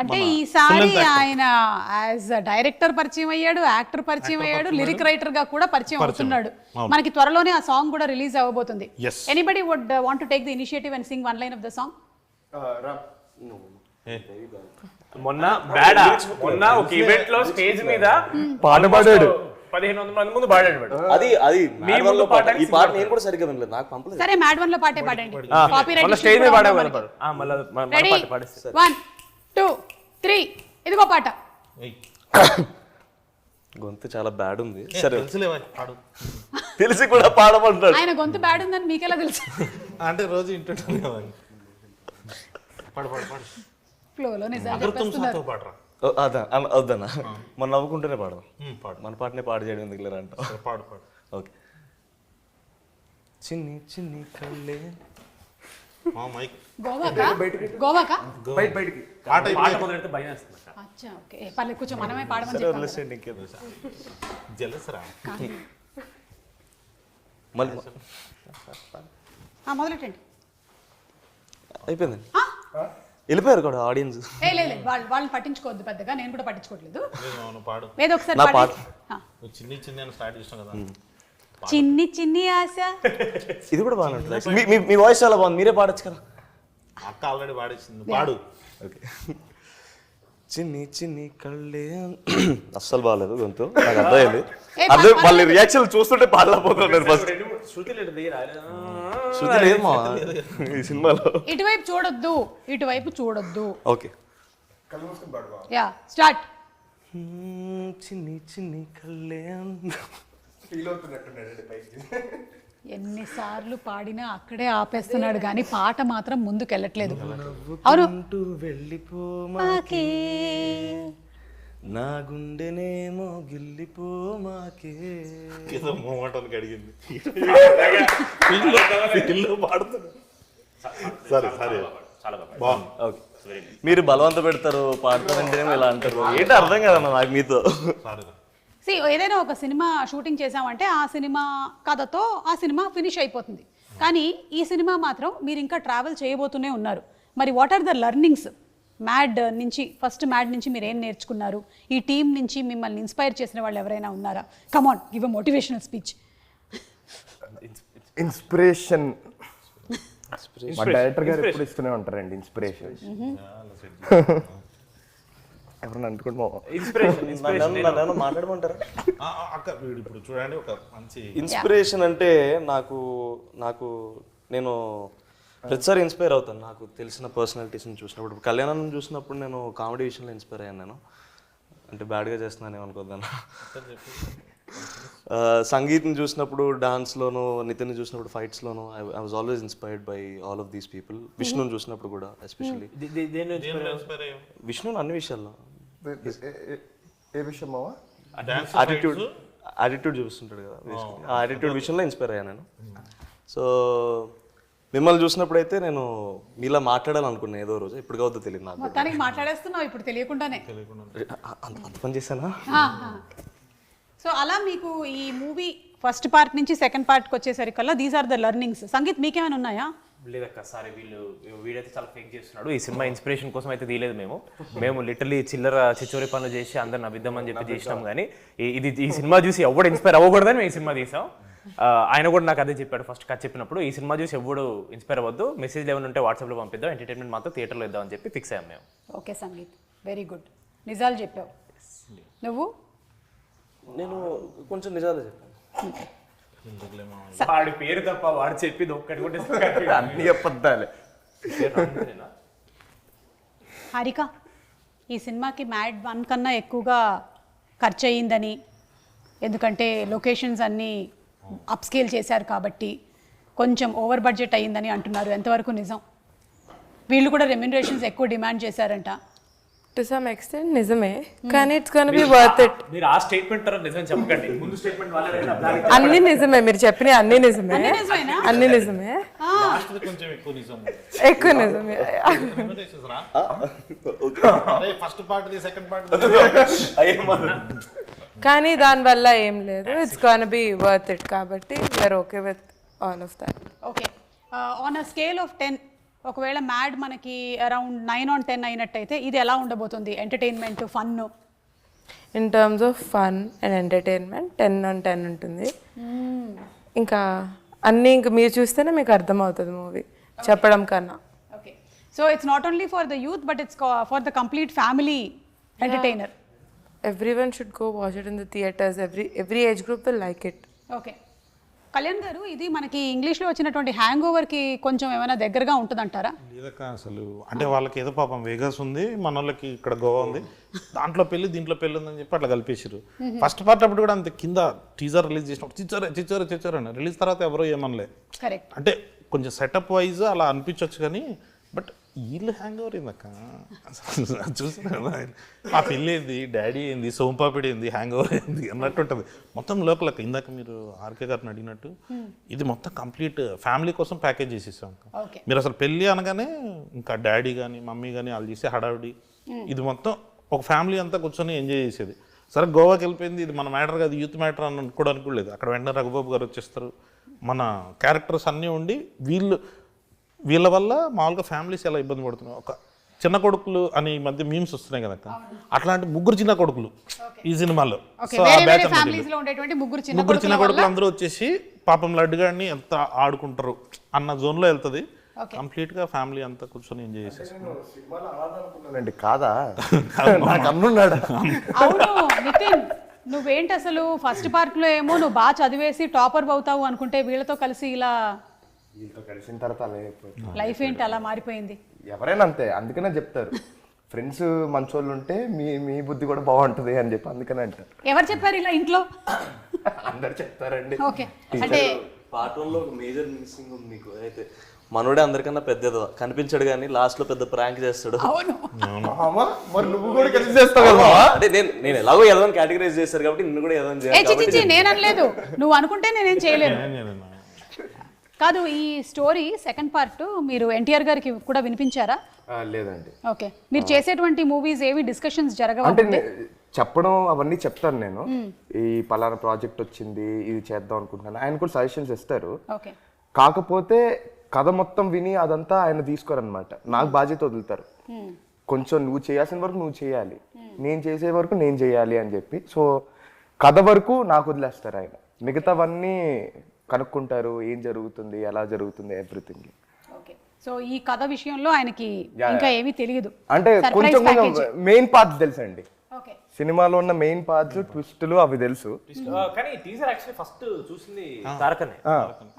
[SPEAKER 1] అంటే ఈసారి ఆయన యాజ్ డైరెక్టర్ పరిచయం అయ్యాడు, యాక్టర్ పరిచయం అయ్యాడు, లిరిక్ రైటర్ గా కూడా పరిచయం అవుతున్నాడు. మనకి త్వరలోనే ఆ సాంగ్ కూడా రిలీజ్ అవ్వబోతుంది.
[SPEAKER 2] Yes.
[SPEAKER 1] Anybody would want to take the initiative and sing one line of the song?
[SPEAKER 3] మొన్న ఒక ఈవెంట్ లో స్టేజ్ మీద
[SPEAKER 6] పాట పాడాడు.
[SPEAKER 3] 1500 మంది ముందు పాడాడు వాడు.
[SPEAKER 4] అది
[SPEAKER 3] మీ ముందు
[SPEAKER 4] ఈ పాట నేను కూడా సరిగ్గా వినలేదు, నాకు పంపలేదు.
[SPEAKER 1] సరే మ్యాడ్ వన్ లో పాటే పాడండి.
[SPEAKER 3] మొన్న స్టేజ్ మీద పాడాడు మళ్ళీ
[SPEAKER 1] రెడీ
[SPEAKER 3] పాట పాడేస్తే
[SPEAKER 1] 1 2 3 ఇదిగో పాట.
[SPEAKER 4] గొంతు చాలా బ్యాడ్ ఉంది. సరే
[SPEAKER 2] తెలుసులేవా పాడు
[SPEAKER 4] తెలిసి కూడా పాడమంటాడు.
[SPEAKER 1] ఆయన గొంతు బ్యాడ్ ఉందని మీకెలా తెలుసు?
[SPEAKER 2] అంటే రోజు ఇంటుంటాను కదా. పాడు పాడు పాడు
[SPEAKER 1] ఫ్లోలో నిజాలు
[SPEAKER 2] అగర్ తుమ్
[SPEAKER 1] చెప్పేస్తున్నారు.
[SPEAKER 2] సాతో పాడరా.
[SPEAKER 4] వద్దన్నా మనం నవ్వుకుంటూనే పాడదాం.
[SPEAKER 2] పాడు
[SPEAKER 4] మన పాటనే పాడు చేయడం ఎందుకు లేరా అంట.
[SPEAKER 2] పాడు పాడు.
[SPEAKER 4] ఓకే. చిన్ని చిన్ని కళ్ళే
[SPEAKER 2] మైక్
[SPEAKER 1] గోవాకా
[SPEAKER 6] బయటికి
[SPEAKER 2] పాట
[SPEAKER 3] పాట మొదలెడితే భయం వేస్తుంది.
[SPEAKER 1] అచ్చా ఓకే పర్లేదు కూర్చో మనమే పాడమని
[SPEAKER 4] సరే
[SPEAKER 1] చెప్పాను.
[SPEAKER 4] వదిలేసేయండి ఇంకేదో.
[SPEAKER 2] జలసరా
[SPEAKER 4] మళ్ళీ
[SPEAKER 1] మొదలెట్టండి.
[SPEAKER 4] అయిపోయిందండి, వెళ్ళిపోయారు కూడా ఆడియన్స్.
[SPEAKER 1] లేదు వాళ్ళని పట్టించుకోవద్దు పెద్దగా, నేను కూడా పట్టించుకోవట్లేదు.
[SPEAKER 2] అవును పాడు.
[SPEAKER 1] ఏదో ఒకసారి
[SPEAKER 4] నా
[SPEAKER 1] పాడండి.
[SPEAKER 2] నువ్వు చిన్ని చిన్ని అని స్టార్ట్ చేసాం కదా.
[SPEAKER 1] చిన్ని చిన్ని ఆశ.
[SPEAKER 4] ఇది కూడా బాగానే ఉంటుంది. మీ వాయిస్ చాలా బాగుంది, మీరే పాడొచ్చు కదా.
[SPEAKER 2] అక్క ఆల్రెడీ పాడేసింది, పాడు.
[SPEAKER 4] ఓకే. చిన్ని చిన్ని కళ్ళే అస్సలు బాగాలేదు గొంతు, నాకు అర్థమైంది. అదే వాళ్ళ రియాక్షన్ చూస్తుంటే పాడలేకపోతున్నాను ఫస్ట్.
[SPEAKER 3] శృతి లేదు
[SPEAKER 4] శృతి లేదు మా ఈ సినిమాలో.
[SPEAKER 1] ఇటువైపు చూడొద్దు, ఇటువైపు చూడొద్దు.
[SPEAKER 4] ఓకే.
[SPEAKER 6] కళ్ళు మూసుకొని పాడు బావ.
[SPEAKER 1] Yeah start.
[SPEAKER 4] చిన్ని చిన్ని కళ్ళే
[SPEAKER 6] ఫీల్ అవుతున్నట్టున్నాడండి పైకి.
[SPEAKER 1] ఎన్నిసార్లు పాడినా అక్కడే ఆపేస్తున్నాడు కానీ పాట మాత్రం ముందుకెళ్ళట్లేదు. అవును
[SPEAKER 4] వెళ్ళిపోమాకే నా గుండెనేమో గిల్లిపోమాకే.
[SPEAKER 2] ఏదో మోమాటానికి అడిగింది. ఇల్లు పాడుతున్నా. సరే సరే
[SPEAKER 3] చాలా బాగా
[SPEAKER 2] బాగుంది.
[SPEAKER 4] ఓకే. మీరు బలవంత పెడతారు పాడతారంటేనేమో ఇలా అంటారు, ఏంటి అర్థం కదన్నా నాకు మీతో.
[SPEAKER 2] సరే
[SPEAKER 1] ఏదైనా ఒక సినిమా షూటింగ్ చేసామంటే ఆ సినిమా కథతో ఆ సినిమా ఫినిష్ అయిపోతుంది. కానీ ఈ సినిమా మాత్రం మీరు ఇంకా ట్రావెల్ చేయబోతూనే ఉన్నారు. మరి what are the learnings Mad నుంచి, ఫస్ట్ మ్యాడ్ నుంచి మీరు ఏం నేర్చుకున్నారు? ఈ టీం నుంచి మిమ్మల్ని ఇన్స్పైర్ చేసిన వాళ్ళు ఎవరైనా ఉన్నారా? Come on give a motivational speech.
[SPEAKER 6] Inspiration మా డైరెక్టర్ గారు ఎప్పుడు ఇస్తూనే ఉంటారండి ఇన్స్పిరేషన్. ఎవరన్నా అనుకోండి
[SPEAKER 4] నన్ను మాట్లాడమంటారా?
[SPEAKER 2] అక్క వీడు ఇప్పుడు చూడండి ఒక మంచి
[SPEAKER 4] ఇన్స్పిరేషన్ అంటే నాకు నేను ప్రతిసారి ఇన్స్పైర్ అవుతాను నాకు తెలిసిన పర్సనాలిటీస్ని చూసినప్పుడు. కళ్యాణం చూసినప్పుడు నేను కామెడీ విషయంలో ఇన్స్పైర్ అయ్యాను. నేను అంటే బ్యాడ్గా చేస్తున్నాను ఏమనుకోద్దాను. సంగీత్ని చూసినప్పుడు డాన్స్లోను, నితిన్ని చూసినప్పుడు ఫైట్స్లోను I was always inspired by all of these people. విష్ణుని చూసినప్పుడు కూడా ఎస్పెషల్లీ. విష్ణుని అన్ని విషయాల్లో.
[SPEAKER 6] ఏ విషయం మావా?
[SPEAKER 4] యాటిట్యూడ్ చూపిస్తుంటాడు కదా, ఆ యాటిట్యూడ్ విషయంలో ఇన్స్పైర్ అయ్యాను నేను. సో మిమ్మల్ని చూసినప్పుడు అయితే నేను మీలా మాట్లాడాలనుకున్నాను ఏదో రోజు, ఇప్పుడు కావద్దో తెలియదు నాకు.
[SPEAKER 1] మొత్తానికి మాట్లాడేస్తున్నావు ఇప్పుడు తెలియకుండానే.
[SPEAKER 4] అంత పని చేశానా?
[SPEAKER 1] సో అలా మీకు ఈ మూవీ ఫస్ట్ పార్ట్ నుంచి సెకండ్ పార్ట్కి వచ్చేసరికల్లా these are the learnings. Sangeeth మీకేమైనా ఉన్నాయా?
[SPEAKER 3] లేదక్క, సారీ వీడైతే చాలా ఫేక్ చేస్తున్నాడు. ఈ సినిమా ఇన్స్పిరేషన్ కోసం అయితే తీయలేదు మేము లిటరలీ చిల్లర చిచ్చోరి పనులు చేసి అందరిని అబిద్దామని చెప్పి చేసినాం. కానీ ఈ సినిమా చూసి ఎవడు ఇన్స్పైర్ అవ్వకూడదని మేము ఈ సినిమా తీసాం. ఆయన కూడా నాకు అదే చెప్పాడు ఫస్ట్ కథ చెప్పినప్పుడు, ఈ సినిమా చూసి ఎవడు ఇన్స్పైర్ అవ్వద్దు, మెసేజ్ ఏమైనా ఉంటే వాట్సాప్లో పంపిద్దాం, ఎంటర్టైన్మెంట్ మాత్రం థియేటర్లో ఇద్దాం అని చెప్పి ఫిక్స్ అయ్యాం మేము.
[SPEAKER 1] Okay sangeet, very good. నిజాలు చెప్పావు. నువ్వు?
[SPEAKER 4] నేను కొంచెం నిజాలు చెప్పాను.
[SPEAKER 3] వాడి పేరు తప్ప వాడు చెప్పింది ఒక్కటి కూడా
[SPEAKER 6] అన్ని అబద్ధాలే.
[SPEAKER 1] హారిక, ఈ సినిమాకి మ్యాడ్ 1 కన్నా ఎక్కువగా ఖర్చు అయ్యిందని, ఎందుకంటే లొకేషన్స్ అన్నీ అప్స్కేల్ చేశారు కాబట్టి కొంచెం ఓవర్ బడ్జెట్ అయ్యిందని అంటున్నారు. ఎంతవరకు నిజం? వీళ్ళు కూడా రెమ్యునరేషన్స్ ఎక్కువ డిమాండ్ చేశారంట.
[SPEAKER 5] టు సమ్ ఎక్స్టెంట్ నిజమే, కానీ it's gonna be worth it.
[SPEAKER 3] మీరు ఆ స్టేట్మెంట్ తర్వాత నిజం చెప్పకండి, ముందు స్టేట్మెంట్
[SPEAKER 5] అన్ని నిజమే, మీరు చెప్పిన అన్ని నిజమే,
[SPEAKER 1] నిజమేనా?
[SPEAKER 5] అన్ని నిజమే,
[SPEAKER 2] కొంచెం ఎక్కువ నిజం.
[SPEAKER 5] ఎక్కువ నిజమే.
[SPEAKER 2] ఫస్ట్ పార్ట్ సెకండ్ పార్ట్
[SPEAKER 5] కానీ దానివల్ల ఏం లేదు, it's gonna be worth it కాబట్టి we're okay with all of that.
[SPEAKER 1] Okay, on a scale of 10 ఒకవేళ మ్యాడ్ మనకి అరౌండ్ 9 on 10 అయినట్టయితే ఇది ఎలా ఉండబోతుంది entertainment fun?
[SPEAKER 5] In terms of fun and entertainment 10 on 10 ఉంటుంది. ఇంకా అన్నీ ఇంకా మీరు చూస్తేనే మీకు అర్థమవుతుంది మూవీ చెప్పడం కన్నా.
[SPEAKER 1] Okay, so it's not only for the youth but it's for the complete family entertainer.
[SPEAKER 5] Everyone should go watch it in the theatres. Every age group will like it.
[SPEAKER 1] Okay, Kalyan గారు ఇది మనకి ఇంగ్లీష్లో వచ్చినటువంటి hang ఓవర్కి కొంచెం ఏమైనా దగ్గరగా ఉంటుందంటారా?
[SPEAKER 2] లేదక్క అసలు అంటే వాళ్ళకి ఏదో పాపం వేగస్ ఉంది, మన వాళ్ళకి ఇక్కడ గోవా ఉంది, దాంట్లో పెళ్ళి దీంట్లో పెళ్ళి ఉందని చెప్పి అట్లా కలిపేసారు. ఫస్ట్ పార్ట్ అప్పుడు కూడా అంతే, కింద టీజర్ రిలీజ్ చేసినప్పుడు చిచ్చోరే అని, రిలీజ్ తర్వాత ఎవరో ఏమనలే.
[SPEAKER 1] కరెక్ట్.
[SPEAKER 2] అంటే కొంచెం సెటప్ వైజ్ అలా అనిపించవచ్చు కానీ బట్ వీళ్ళు హ్యాంగ్ ఓవర్ ఏందక్క చూసిన ఆ పెళ్ళి ఏంది, డాడీ ఏంది, సోంపాపిడి ఏంది, హ్యాంగ్ ఓవర్ ఏంది అన్నట్టు ఉంటుంది మొత్తం లోకలక్క. ఇందాక మీరు ఆర్కే గారిని అడిగినట్టు ఇది మొత్తం కంప్లీట్ ఫ్యామిలీ కోసం ప్యాకేజ్ చేసేసాం. మీరు అసలు పెళ్ళి అనగానే ఇంకా డాడీ కానీ మమ్మీ కానీ వాళ్ళు చేసే హడావిడి, ఇది మొత్తం ఒక ఫ్యామిలీ అంతా కూర్చొని ఎంజాయ్ చేసేది. సరే గోవాకి వెళ్ళిపోయింది, ఇది మన మ్యాటర్ కాదు, యూత్ మ్యాటర్ అని అనుకోవడానికి కూడా లేదు. అక్కడ వెంటనే రఘుబాబు గారు వచ్చేస్తారు, మన క్యారెక్టర్స్ అన్నీ ఉండి వీళ్ళ వల్ల మామూలుగా ఫ్యామిలీస్ ఎలా ఇబ్బంది పడుతున్నాయి. ఒక చిన్న కొడుకులు అని ఈ మధ్య మీమ్స్ వస్తున్నాయి కదా, అట్లాంటి ముగ్గురు చిన్న కొడుకులు ఈ సినిమాలో. సో ఆ బ్యాచ్ ముగ్గురు చిన్న కొడుకులు అందరూ వచ్చేసి పాపం లడ్డుగాడిని ఎంత ఆడుకుంటారు అన్న జోన్లో వెళ్తుంది. కంప్లీట్ గా ఫ్యామిలీ అంతా కూర్చొని ఎంజాయ్ చేసేసి
[SPEAKER 6] కాదా నాకు అన్నున్నాడు.
[SPEAKER 1] అవును నితిన్, నువ్వేంటి అసలు ఫస్ట్ పార్ట్ లో ఏమో నువ్వు బాగా చదివేసి టాపర్ అవుతావు అనుకుంటే వీళ్ళతో కలిసి ఇలా
[SPEAKER 6] వీళ్ళతో కలిసిన తర్వాత
[SPEAKER 1] లైఫ్ ఏంటి అలా మారిపోయింది?
[SPEAKER 6] ఎవరైనా అంతే, అందుకనే చెప్తారు ఫ్రెండ్స్ మంచోళ్ళు ఉంటే మీ బుద్ధి కూడా బాగుంటుంది అని చెప్పి అందుకనే అంటారు.
[SPEAKER 1] ఎవరు చెప్పారు ఇలా ఇంట్లో?
[SPEAKER 6] అందరు చెప్తారండి.
[SPEAKER 1] ఓకే, అంటే
[SPEAKER 4] పార్ట్ 1లో ఒక మేజర్ మిస్సింగ్ ఉంది మీకు. అయితే మనోడే అందరికన్నా పెద్దదో కనిపించాడు కానీ లాస్ట్ లో పెద్ద ప్రాంక్ చేస్తాడు.
[SPEAKER 1] అవును,
[SPEAKER 6] మరి నువ్వు కూడా కలిసి చేస్తావు కదా.
[SPEAKER 4] అంటే నేను ఎలాగో ఎదవని కేటగరైజ్ చేశారు కాబట్టి నిన్ను కూడా ఎదవని చేయాలి.
[SPEAKER 1] నేను అనలేదు, నువ్వు అనుకుంటే నేనేం చేయలేను. కాదు, ఈ స్టోరీ సెకండ్ పార్ట్ మీరు ఎన్టీఆర్ గారికి కూడా వినిపించారా?
[SPEAKER 6] లేదండి.
[SPEAKER 1] ఓకే, మీరు చేసేటువంటి మూవీస్ ఏవి డిస్కషన్స్ జరగవు?
[SPEAKER 6] అంటే చెప్పడం అవన్నీ చెప్తాను నేను, ఈ పలానా ప్రాజెక్ట్ వచ్చింది ఇది చేద్దాం అనుకుంటున్నాను, ఆయన కూడా సజెషన్స్ ఇస్తారు.
[SPEAKER 1] ఓకే,
[SPEAKER 6] కాకపోతే కథ మొత్తం విని అదంతా ఆయన తీసుకోరనమాట, నాకు బాధ్యత వదులుతారు. కొంచెం నువ్వు చేయాల్సిన వరకు నువ్వు చేయాలి, నేను చేసే వరకు నేను చేయాలి అని చెప్పి. సో కథ వరకు నాకు వదిలేస్తారు ఆయన, మిగతావన్నీ కనుక్కుంటారు, ఏం జరుగుతుంది ఎలా జరుగుతుంది ఎవ్రీథింగ్.
[SPEAKER 1] ఓకే, సో ఈ కథ విషయంలో ఆయనకి ఇంకా ఏమీ తెలియదు,
[SPEAKER 6] అంటే కొంచెం మెయిన్ పార్ట్స్ తెలుసండి.
[SPEAKER 1] ఓకే,
[SPEAKER 6] సినిమాలో ఉన్న మెయిన్ పార్ట్స్ ట్విస్టులు అవి తెలుసు.
[SPEAKER 3] కానీ టీజర్ యాక్చువల్లీ ఫస్ట్ చూసింది తారకనే.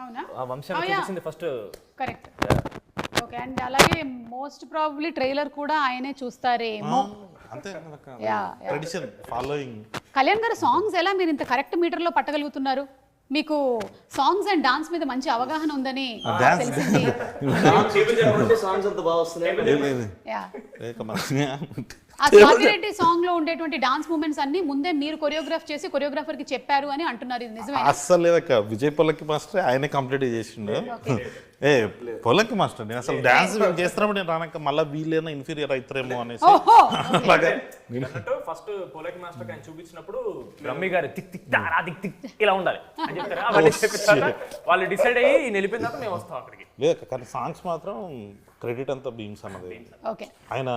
[SPEAKER 1] అవునా?
[SPEAKER 3] ఆ వంశాన్ని చూసింది ఫస్ట్.
[SPEAKER 1] కరెక్ట్. ఓకే, అండ్ అలాగే మోస్ట్ ప్రాబబ్లీ ట్రైలర్ కూడా ఆయనే చూస్తారేమో.
[SPEAKER 2] అంతే ట్రెడిషన్ ఫాలోయింగ్.
[SPEAKER 1] కళ్యాణ్ గారు సాంగ్స్ ఎలా మీరు ఇంత కరెక్ట్ మీటర్ లో పట్టగలుగుతున్నారు? మీకు సాంగ్స్ అండ్ డాన్స్ మీద మంచి అవగాహన ఉందని తెలిసింది.
[SPEAKER 4] సాంగ్స్ అంత బాగా వస్తున్నాయి.
[SPEAKER 1] ఆ స్వాతిరెడ్డి సాంగ్ లో ఉండేటువంటి డాన్స్ మూమెంట్స్ అన్ని ముందే మీరు కొరియోగ్రాఫ్ చేసి కొరియోగ్రాఫర్ కి చెప్పారు అని అంటున్నారు, ఇది నిజమే?
[SPEAKER 2] అస్సలు లేదక్క, విజయ్ పొలక్కి మాస్టర్ ఆయనే కంప్లీట్ చేసిండు. పొలక్కి మాస్టర్ నేను అసలు డాన్స్ చేస్తున్నప్పుడు నేను రానక్క మళ్ళీ వీళ్ళైనా ఇన్ఫీరియర్ అవుతారేమో అనేసి.
[SPEAKER 3] ఫస్ట్ పొలక్ మాస్టర్ ఆయన చూపించినప్పుడు బ్రహ్మి గారు టిక్ టిక్ తారా టిక్ టిక్ ఇలా ఉండాలి అని చెప్తారు. అవన్నీ చెప్పిస్తారు, వాళ్ళు డిసైడ్ అయ్యి ఈయన వెళ్ళిపోయిన తర్వాత మేము వస్తాం అక్కడికి.
[SPEAKER 2] లేదక్క, కానీ సాంగ్స్ మాత్రం క్రెడిట్ అంతా బీమ్స్ అన్నది.
[SPEAKER 1] ఓకే,
[SPEAKER 2] ఆయన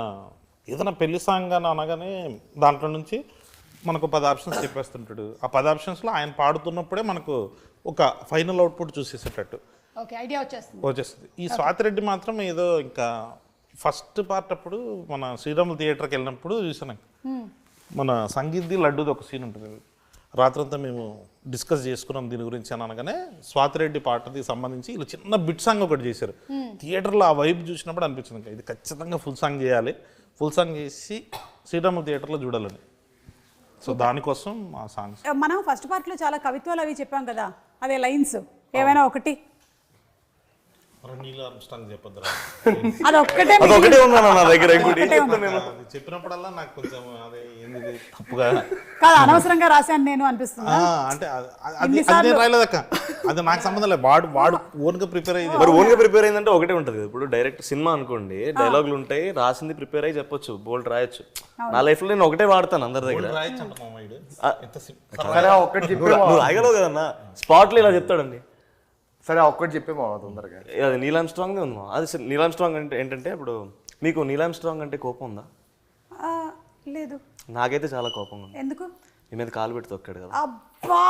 [SPEAKER 2] ఏదైనా పెళ్లి సాంగ్ అని అనగానే దాంట్లో నుంచి మనకు 10 ఆప్షన్స్ చెప్పేస్తుంటాడు. ఆ 10 ఆప్షన్స్లో ఆయన పాడుతున్నప్పుడే మనకు ఒక ఫైనల్ అవుట్పుట్ చూసేసేటట్టు
[SPEAKER 1] ఓకే, ఐడియా
[SPEAKER 2] వచ్చేస్తుంది. ఈ స్వాతిరెడ్డి మాత్రం ఏదో ఇంకా ఫస్ట్ పార్ట్ అప్పుడు మన శ్రీరాములు థియేటర్కి వెళ్ళినప్పుడు చూసాను, మన సంగీత్ది లడ్డూది ఒక సీన్ ఉంటుంది. రాత్రంతా మేము డిస్కస్ చేసుకున్నాం దీని గురించి అని అనగానే స్వాతిరెడ్డి పాటకి సంబంధించి ఇలా చిన్న బిట్ సాంగ్ ఒకటి చేశారు. థియేటర్లో ఆ వైబ్ చూసినప్పుడు అనిపించింది ఇంకా ఇది ఖచ్చితంగా ఫుల్ సాంగ్ చేయాలి, ఫుల్ సాంగ్ చేసి శ్రీరాములు థియేటర్లో చూడాలని. సో దానికోసం ఆ సాంగ్స్.
[SPEAKER 1] మనం ఫస్ట్ పార్ట్ లో చాలా కవిత్వాలు అవి చెప్పాం కదా, అదే లైన్స్ ఏమైనా ఒకటి
[SPEAKER 4] అదొకటే ఉన్నా నా దగ్గర
[SPEAKER 2] చెప్పినప్పుడల్లా నాకు కొంచెం అదే ఏంది తప్పుగా
[SPEAKER 1] కాదు అనవసరంగా రాశాను నేను అనిపిస్తుంది.
[SPEAKER 2] అంటే అది రాయలేదక్క, అది నాకు సంబంధం లేదు. వాడు ఓన్ గా ప్రిపేర్ అయ్యింది.
[SPEAKER 4] మరి ఓన్ గా ప్రిపేర్ అయిందంటే ఒకటే ఉంటుంది. ఇప్పుడు డైరెక్ట్ సినిమా అనుకోండి, డైలాగులు ఉంటాయి, రాసింది ప్రిపేర్ అయ్యి చెప్పొచ్చు, బోల్డ్ రాయొచ్చు. నా లైఫ్ లో నేను ఒకటే వాడతాను అందరి దగ్గర.
[SPEAKER 6] ఒకటి
[SPEAKER 4] నువ్వు రాయగలవు కదన్నా, స్పాట్ లో ఇలా చెప్తాడండి,
[SPEAKER 6] సరే ఒక్కటి చెప్పే మామ తొందరగా.
[SPEAKER 4] అది నీలామ్ స్ట్రాంగ్ ఉంది మా. అది నీలామ్ స్ట్రాంగ్ అంటే ఏంటంటే ఇప్పుడు మీకు నీలామ్ స్ట్రాంగ్ అంటే కోపం ఉందా?
[SPEAKER 1] లేదు.
[SPEAKER 4] నాకైతే చాలా కోపం ఉంది.
[SPEAKER 1] ఎందుకు?
[SPEAKER 4] నీ మీద కాలు పెట్టి తొక్కాడు కదా.
[SPEAKER 1] అబ్బా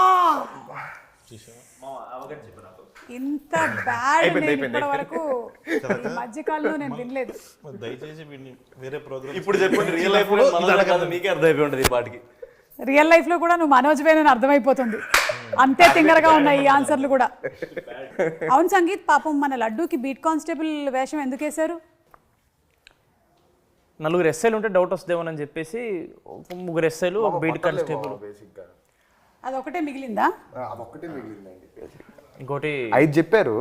[SPEAKER 1] ఇంత బ్యాడ్ ఇప్పటి వరకు ఈ మధ్యకాలంలో నేను వినలేదు.
[SPEAKER 2] దయచేసి వీడిని వేరే ప్రోగ్రామ్
[SPEAKER 4] ఇప్పుడు చెప్పండి, రియల్ లైఫ్ లో మీకే అర్థమైపోయి ఉంటుంది ఈ పాటికి.
[SPEAKER 1] రియల్ లైఫ్ లో కూడా నువ్వు మనోజ్ వేనని అర్థమైపోతుంది. అంతే తింగరగా ఉన్నాయి ఈ ఆన్సర్లు కూడా. అవును సంగీత్, పాపం మన లడ్డూకి బీట్ కానిస్టేబుల్ వేషం ఎందుకు వేశారు?
[SPEAKER 3] 4 ఎస్ఐలు ఉంటే డౌట్ వస్తుందేమోనని చెప్పేసి 3 ఎస్ఐలు ఒక బీట్ కానిస్టేబుల్.
[SPEAKER 1] అది ఒకటే మిగిలిందా?
[SPEAKER 6] అదొక్కటే మిగిలిందండి.
[SPEAKER 3] ఇంకోటి
[SPEAKER 6] 5 చెప్పారు,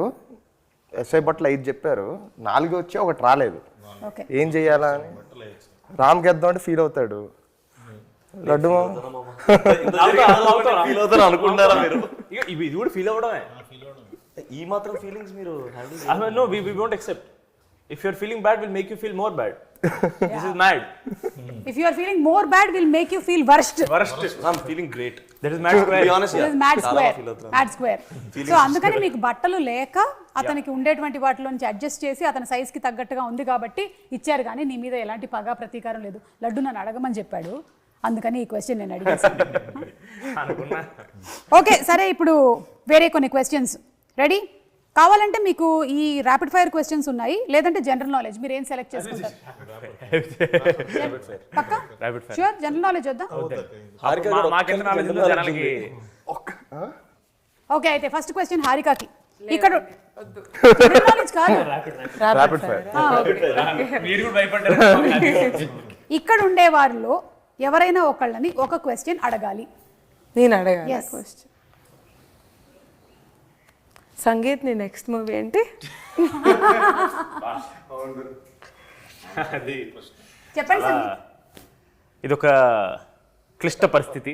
[SPEAKER 6] ఎస్ఐ బట్టలు 5 చెప్పారు, 4 వచ్చి ఒకటి రాలేదు.
[SPEAKER 1] ఓకే,
[SPEAKER 6] ఏం చెయ్యాలా అని రామ్ గెద్దాం అంటే ఫీల్ అవుతాడు. లడ్డు
[SPEAKER 4] ఫీల్ అవుతారు అనుకుంటారా మీరు?
[SPEAKER 3] ఇది కూడా ఫీల్ అవ్వడమే.
[SPEAKER 4] ఈ మాత్రం ఫీలింగ్స్ మీరు handle
[SPEAKER 3] No, we won't accept. If you're feeling bad, we'll make you feel more bad. This is mad.
[SPEAKER 1] If you are feeling more bad will make you feel worst.
[SPEAKER 3] Worst.
[SPEAKER 4] I'm feeling great.
[SPEAKER 3] That is mad square.
[SPEAKER 4] To be honest,
[SPEAKER 1] This
[SPEAKER 4] yeah.
[SPEAKER 1] is mad
[SPEAKER 4] చాలా
[SPEAKER 1] square.
[SPEAKER 4] feel అవుతున్నాను.
[SPEAKER 1] Mad square. So అందుకని మీకు బట్టలు లేక అతనికి ఉండేటువంటి వాటిలోంచి adjust చేసి అతని సైజ్ కి తగ్గట్టుగా ఉంది కాబట్టి ఇచ్చారు, కానీ నీ మీద ఎలాంటి పగ ప్రతీకారం లేదు. లడ్డు నన్ను అడగమని చెప్పాడు, అందుకని ఈ క్వశ్చన్ నేను అడిగేసాను.
[SPEAKER 3] అనుకున్నా.
[SPEAKER 1] ఓకే సరే, ఇప్పుడు వేరే కొన్ని క్వశ్చన్స్ రెడీ కావాలంటే మీకు ఈ ర్యాపిడ్ ఫైర్ క్వశ్చన్స్ ఉన్నాయి, లేదంటే జనరల్ నాలెడ్జ్, మీరు ఏం సెలెక్ట్ చేసుకుంటారు? పక్కా? షూర్, జనరల్ నాలెడ్జ్ వద్దా?
[SPEAKER 3] మాకెంత నాలెడ్జ్ ఉందో జనాలకి.
[SPEAKER 1] ఓకే, అయితే ఫస్ట్ క్వశ్చన్ హారికాకి. ఇక్కడ జనరల్ నాలెడ్జ్ కాదు,
[SPEAKER 6] ర్యాపిడ్ ఫైర్.
[SPEAKER 3] మీరు కూడా భయపడ్డారు.
[SPEAKER 1] ఇక్కడ ఉండే వారిలో ఎవరైనా ఒకళ్ళని ఒక క్వశ్చన్ అడగాలి.
[SPEAKER 5] నేను అడగాలి
[SPEAKER 1] Yes.
[SPEAKER 5] క్వశ్చన్. సంగీత్, నీ నెక్స్ట్ మూవీ ఏంటి?
[SPEAKER 1] చెప్పండి సంగీత్.
[SPEAKER 3] ఇదొక క్లిష్ట పరిస్థితి,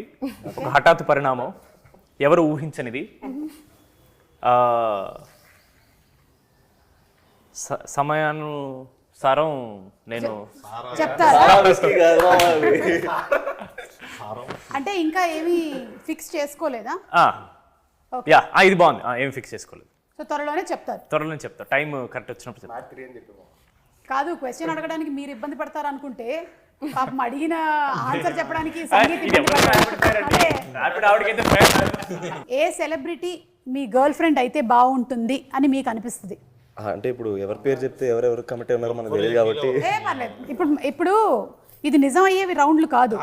[SPEAKER 3] ఒక హఠాత్ పరిణామం, ఎవరు ఊహించనిది. సమయానుసారం నేను
[SPEAKER 1] చెప్తారా? అంటే ఇంకా ఏమీ ఫిక్స్ చేసుకోలేదా?
[SPEAKER 3] ఇది బాగుంది, ఏం ఫిక్స్ చేసుకోలేదు.
[SPEAKER 1] సో త్వరలోనే చెప్తారు.
[SPEAKER 3] త్వరలో చెప్తా, టైం కరెక్ట్ వచ్చినప్పుడు చెప్తా.
[SPEAKER 1] కాదు, క్వశ్చన్ అడగడానికి మీరు ఇబ్బంది పడతారు అనుకుంటే పాపం అడిగిన ఆన్సర్ చెప్పడానికి సంగీత్ ఇబ్బంది పడతారు. అదే, ఏ సెలబ్రిటీ మీ గర్ల్ ఫ్రెండ్ అయితే బాగుంటుంది అని మీకు అనిపిస్తుంది?
[SPEAKER 4] అంటే ఇప్పుడు ఎవరి పేరు చెప్తే ఎవరెవరు కమిటీ ఉన్నారో మనకు తెలియదు కాబట్టి
[SPEAKER 1] ఏ పర్లేదు. ఇప్పుడు ఇది నిజం అయ్యేవి రౌండ్లు కాదు,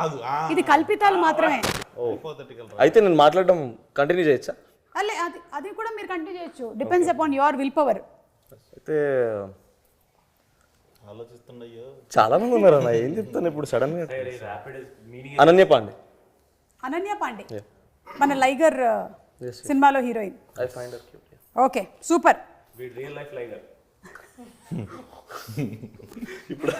[SPEAKER 1] ఇది కల్పితాలు మాత్రమే.
[SPEAKER 4] అయితే నేను మాట్లాడడం కంటిన్యూ చేయొచ్చా?
[SPEAKER 1] అల్లే, అది కూడా మీరు కంటిన్యూ చేయొచ్చు, depends upon your will power.
[SPEAKER 4] అయితే
[SPEAKER 2] ఆలోచిస్తున్నాయో
[SPEAKER 4] చాలా మంది ఉన్నారు అన్న, ఏం చెప్తాను ఇప్పుడు సడన్ గా. అనన్య పాండే.
[SPEAKER 1] అనన్య పాండే, మన లైగర్ సినిమాలో heroine.
[SPEAKER 4] I find her cute.
[SPEAKER 1] Okay, super.
[SPEAKER 3] Real life Liger.
[SPEAKER 4] ఇప్పుడు